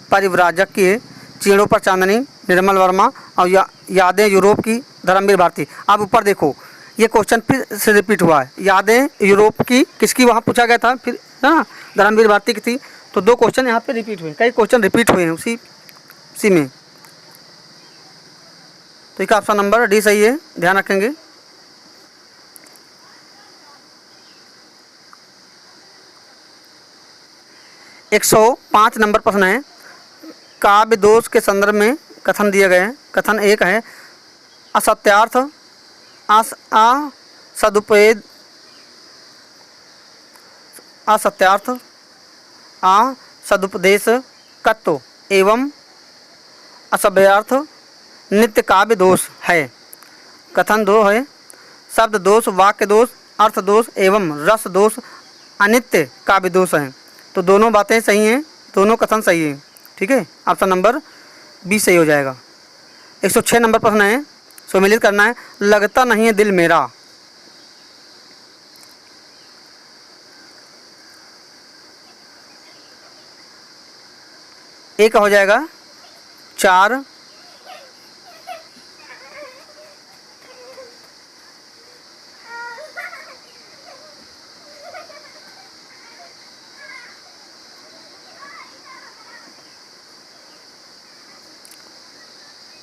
परिव्राजक की है, चीड़ों पर चांदनी निर्मल वर्मा, और यादें यूरोप की धर्मवीर भारती। अब ऊपर देखो, ये क्वेश्चन फिर से रिपीट हुआ है, यादें यूरोप की किसकी वहाँ पूछा गया था, फिर हाँ धर्मवीर भारती की थी। तो 2 क्वेश्चन यहाँ पे रिपीट हुए, कई क्वेश्चन रिपीट हुए हैं उसी में। तो इसका ऑप्शन नंबर डी सही है, ध्यान रखेंगे। एक 105 नंबर प्रश्न है, काव्य दोष के संदर्भ में कथन दिए गए हैं। कथन 1 है, असत्यार्थ, असदुपवेद, असत्यार्थ, असदुपदेश कत्व एवं असभ्यार्थ नित्य काव्य दोष है। कथन 2 है, शब्द दोष, वाक्य दोष, अर्थ दोष एवं रस दोष अनित्य काव्य दोष हैं। तो दोनों बातें सही हैं, दोनों कथन सही हैं, ठीक है। ऑप्शन नंबर बी सही हो जाएगा। 106 नंबर प्रश्न है, सम्मिलित करना है, लगता नहीं है दिल मेरा। एक हो जाएगा 4,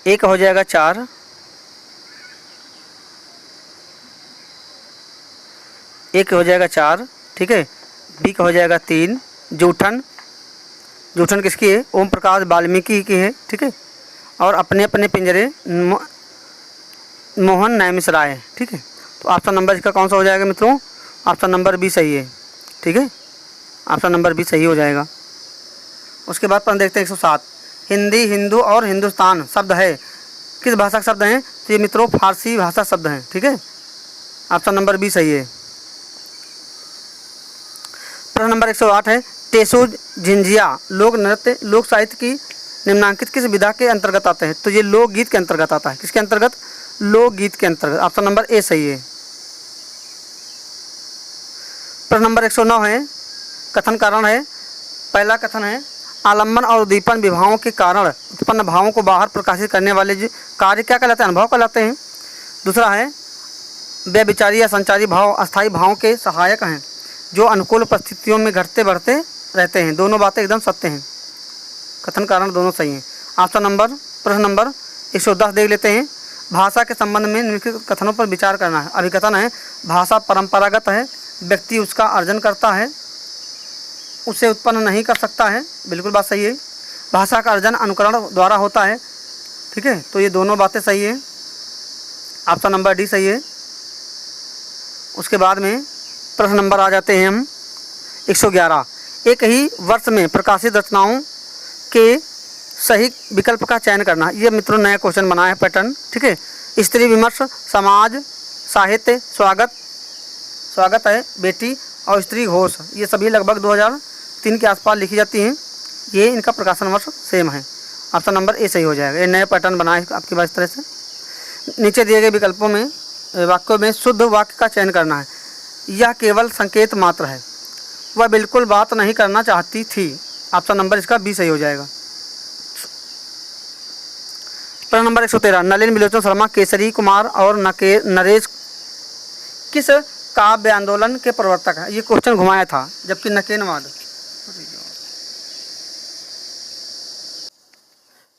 एक हो जाएगा 4, एक हो जाएगा 4, ठीक है। बी का हो जाएगा 3, जूठन। जूठन किसकी है? ओम प्रकाश वाल्मीकि की है, ठीक है। और अपने अपने पिंजरे मोहन नैमिष राय, ठीक है। तो ऑप्शन नंबर इसका कौन सा हो जाएगा मित्रों? ऑप्शन नंबर बी सही है, ठीक है। ऑप्शन नंबर बी सही हो जाएगा। उसके बाद अपन देखते हैं 107, हिंदी, हिंदू और हिंदुस्तान शब्द है, किस भाषा के शब्द हैं? तो ये मित्रों फारसी भाषा शब्द हैं, ठीक है। ऑप्शन नंबर बी सही है। प्रश्न नंबर 108 है, टेसु झिंझिया लोक नृत्य लोक साहित्य की निम्नांकित किस विधा के अंतर्गत आते हैं? तो ये लोकगीत के अंतर्गत आता है। किसके अंतर्गत? लोकगीत के अंतर्गत। ऑप्शन नंबर ए सही है। प्रश्न नंबर 109 है, कथन कारण है। पहला कथन है, आलम्बन और उद्दीपन विभावों के कारण उत्पन्न भावों को बाहर प्रकाशित करने वाले जो कार्य क्या कहलाते हैं? अनुभव कहलाते हैं। दूसरा है, व्यभिचारी या संचारी भाव अस्थायी भावों के सहायक हैं जो अनुकूल परिस्थितियों में घटते बढ़ते रहते हैं। दोनों बातें एकदम सत्य हैं, कथन कारण दोनों सही हैं। ऑप्शन नंबर प्रश्न नंबर 110 देख लेते हैं, भाषा के संबंध में निम्नलिखित कथनों पर विचार करना है। अभिकथन है, भाषा परंपरागत है, व्यक्ति उसका अर्जन करता है, उसे उत्पन्न नहीं कर सकता है। बिल्कुल बात सही है। भाषा का अर्जन अनुकरण द्वारा होता है, ठीक है। तो ये दोनों बातें सही है। ऑप्शन नंबर डी सही है। उसके बाद में प्रश्न नंबर आ जाते हैं हम 111, एक ही वर्ष में प्रकाशित रचनाओं के सही विकल्प का चयन करना। ये मित्रों नया क्वेश्चन बना है, पैटर्न, ठीक है। स्त्री विमर्श, समाज, साहित्य, स्वागत है, बेटी और स्त्री घोष, ये सभी लगभग 2003 के आसपास लिखी जाती हैं। ये इनका प्रकाशन वर्ष सेम है। ऑप्शन नंबर ए सही हो जाएगा। ये नया पैटर्न बना है आपके पास इस तरह से। नीचे दिए गए विकल्पों में वाक्यों में शुद्ध वाक्य का चयन करना है। यह केवल संकेत मात्र है, वह बिल्कुल बात नहीं करना चाहती थी। ऑप्शन नंबर इसका बी सही हो जाएगा। प्रश्न नंबर 113, नलिन बिलोचन शर्मा केसरी कुमार और नरेश किस काव्य आंदोलन के प्रवर्तक है? ये क्वेश्चन घुमाया था, जबकि नकेनवाद।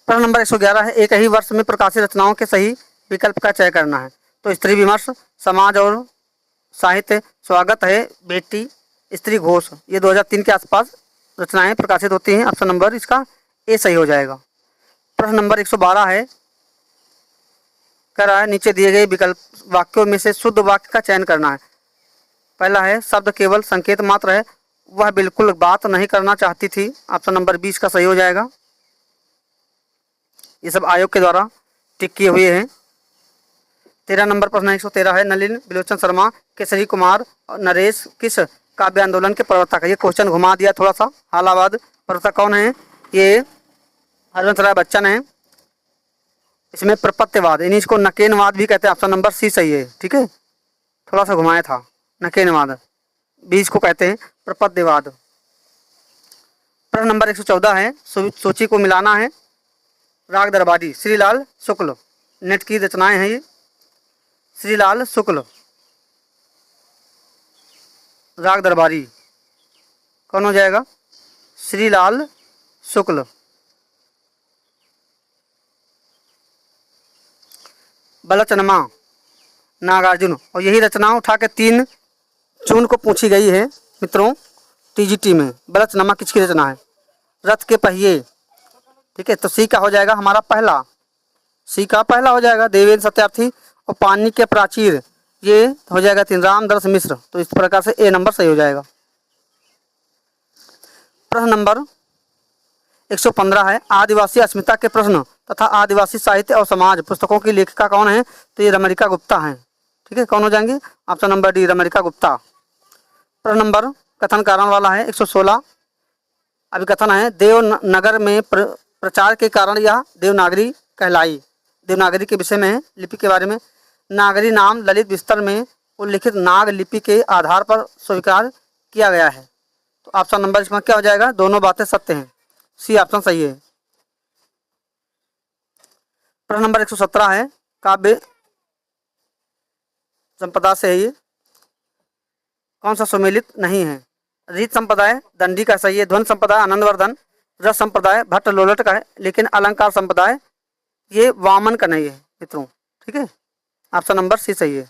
प्रश्न नंबर 111 है, एक ही वर्ष में प्रकाशित रचनाओं के सही विकल्प का चयन करना है। तो स्त्री विमर्श, समाज और साहित्य, स्वागत है, बेटी, स्त्री घोष, ये 2003 के आसपास रचनाएं प्रकाशित होती हैं। ऑप्शन नंबर इसका ए सही हो जाएगा। प्रश्न नंबर 112 है, कह रहा है नीचे दिए गए विकल्प वाक्यों में से शुद्ध वाक्य का चयन करना है। पहला है, शब्द केवल संकेत मात्र है, वह बिल्कुल बात नहीं करना चाहती थी। ऑप्शन नंबर 20 का सही हो जाएगा। ये सब आयोग के द्वारा टिक किए हुए हैं। 13 नंबर प्रश्न 113 है, नलिन बिलोचन शर्मा केसरी कुमार और नरेश किस काव्य आंदोलन के प्रवर्तक है? ये क्वेश्चन घुमा दिया थोड़ा सा। हालावाद प्रवर्तक कौन है? ये हरवंश राय बच्चन है। इसमें प्रपत्यवाद, यानी इसको नकेनवाद भी कहते हैं। ऑप्शन नंबर सी सही है, ठीक है। थोड़ा सा घुमाया था, नकेनवाद। बीज को कहते हैं प्रपद्यवाद। प्रश्न नंबर 114 है, सूची को मिलाना है। राग दरबारी, श्रीलाल शुक्ल, नेट की रचनाएं हैं ये। श्रीलाल शुक्ल, राग दरबारी, कौन हो जाएगा? श्रीलाल शुक्ल। बलचनमा, नागार्जुन। और यही रचनाएं उठा के 3 जून को पूछी गई है मित्रों टीजीटी में। बलचनमा किसकी रचना है? रथ के पहिए, ठीक है। तो सी का हो जाएगा हमारा पहला, सी का पहला हो जाएगा देवेंद्र सत्यार्थी। और पानी के प्राचीर, ये हो जाएगा 3 रामदर्श मिश्र। तो इस प्रकार से ए नंबर सही हो जाएगा। प्रश्न नंबर 115 है, आदिवासी अस्मिता के प्रश्न तथा आदिवासी साहित्य और समाज पुस्तकों की लेखिका कौन है? तो ये रमणिका गुप्ता हैं, ठीक है। कौन हो जाएंगे? Option number D, Ramnika Gupta. प्रश्न नंबर कथन कारण वाला है 116। अभी कथन है, देवनगर में प्रचार के कारण यह देवनागरी कहलाई। देवनागरी के विषय में है, लिपि के बारे में। नागरी नाम ललित विस्तर में उल्लिखित नाग लिपि के आधार पर स्वीकार किया गया है। तो ऑप्शन नंबर इसमें क्या हो जाएगा? दोनों बातें सत्य हैं, सी ऑप्शन सही है। प्रश्न नंबर 117 है, काव्य संपदा से है ये, कौन सा सुमेलित नहीं है? रीत संप्रदाय दंडी का सही है, ध्वन संप्रदाय आनंदवर्धन, रस संप्रदाय भट्ट लोलट का है, लेकिन अलंकार संप्रदाय ये वामन का नहीं है मित्रों, ठीक है। ऑप्शन नंबर सी सही है।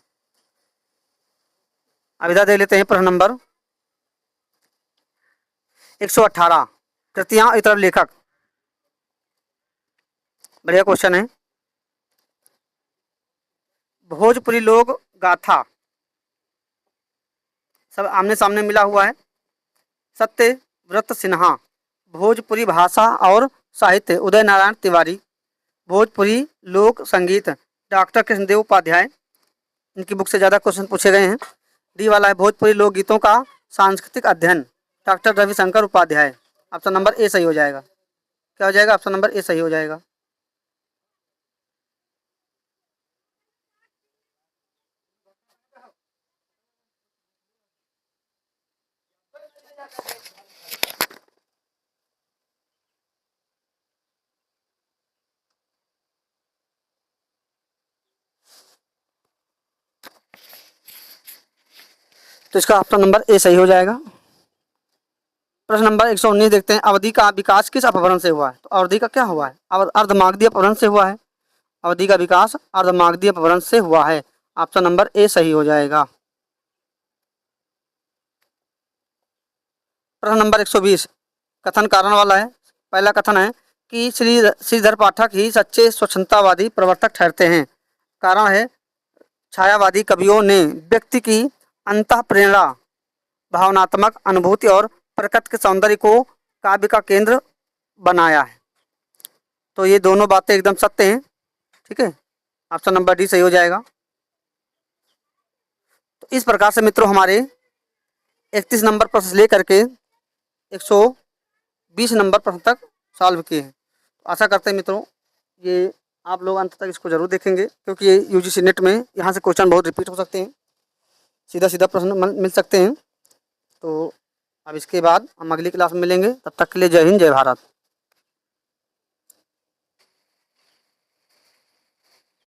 अविधा दे लेते हैं। प्रश्न नंबर 118, कृतियां और इतर लेखक। बढ़िया क्वेश्चन है। भोजपुरी लोक गाथा, सब आमने सामने मिला हुआ है। सत्यव्रत सिन्हा, भोजपुरी भाषा और साहित्य उदय नारायण तिवारी, भोजपुरी लोक संगीत डॉक्टर कृष्णदेव उपाध्याय। इनकी बुक से ज़्यादा क्वेश्चन पूछे गए हैं। डी वाला है, भोजपुरी लोकगीतों का सांस्कृतिक अध्ययन doctor Ravishankar Upadhyay. Option number A सही हो जाएगा। क्या हो जाएगा? ऑप्शन नंबर ए सही हो जाएगा। तो इसका ऑप्शन नंबर ए सही हो जाएगा। प्रश्न नंबर 119 देखते हैं, अवधि का विकास किस अपभ्रंश से हुआ है? तो अवधि का क्या हुआ है? अर्धमागधी अपभ्रंश से हुआ है। अवधि का विकास अर्धमागधी अपभ्रंश से हुआ है। ऑप्शन नंबर ए सही हो जाएगा। प्रश्न नंबर 120 कथन कारण वाला है। पहला कथन है कि श्रीधर पाठक ही सच्चे स्वच्छंदतावादी प्रवर्तक ठहरते हैं। कारण है, छायावादी कवियों ने व्यक्ति की अंतः प्रेरणा, भावनात्मक अनुभूति और प्रकृति के सौंदर्य को काव्य का केंद्र बनाया है। तो ये दोनों बातें एकदम सत्य हैं, ठीक है। ऑप्शन नंबर डी सही हो जाएगा। तो इस प्रकार से मित्रों हमारे 31 नंबर प्रश्न से लेकर के 120 नंबर प्रश्न तक सॉल्व किए हैं। तो आशा करते हैं मित्रों ये आप लोग अंत तक इसको जरूर देखेंगे, क्योंकि ये यूजीसी नेट में यहाँ से क्वेश्चन बहुत रिपीट हो सकते हैं, सीधा सीधा प्रश्न मिल सकते हैं। तो अब इसके बाद हम अगली क्लास में मिलेंगे। तब तक के लिए जय हिंद, जय भारत।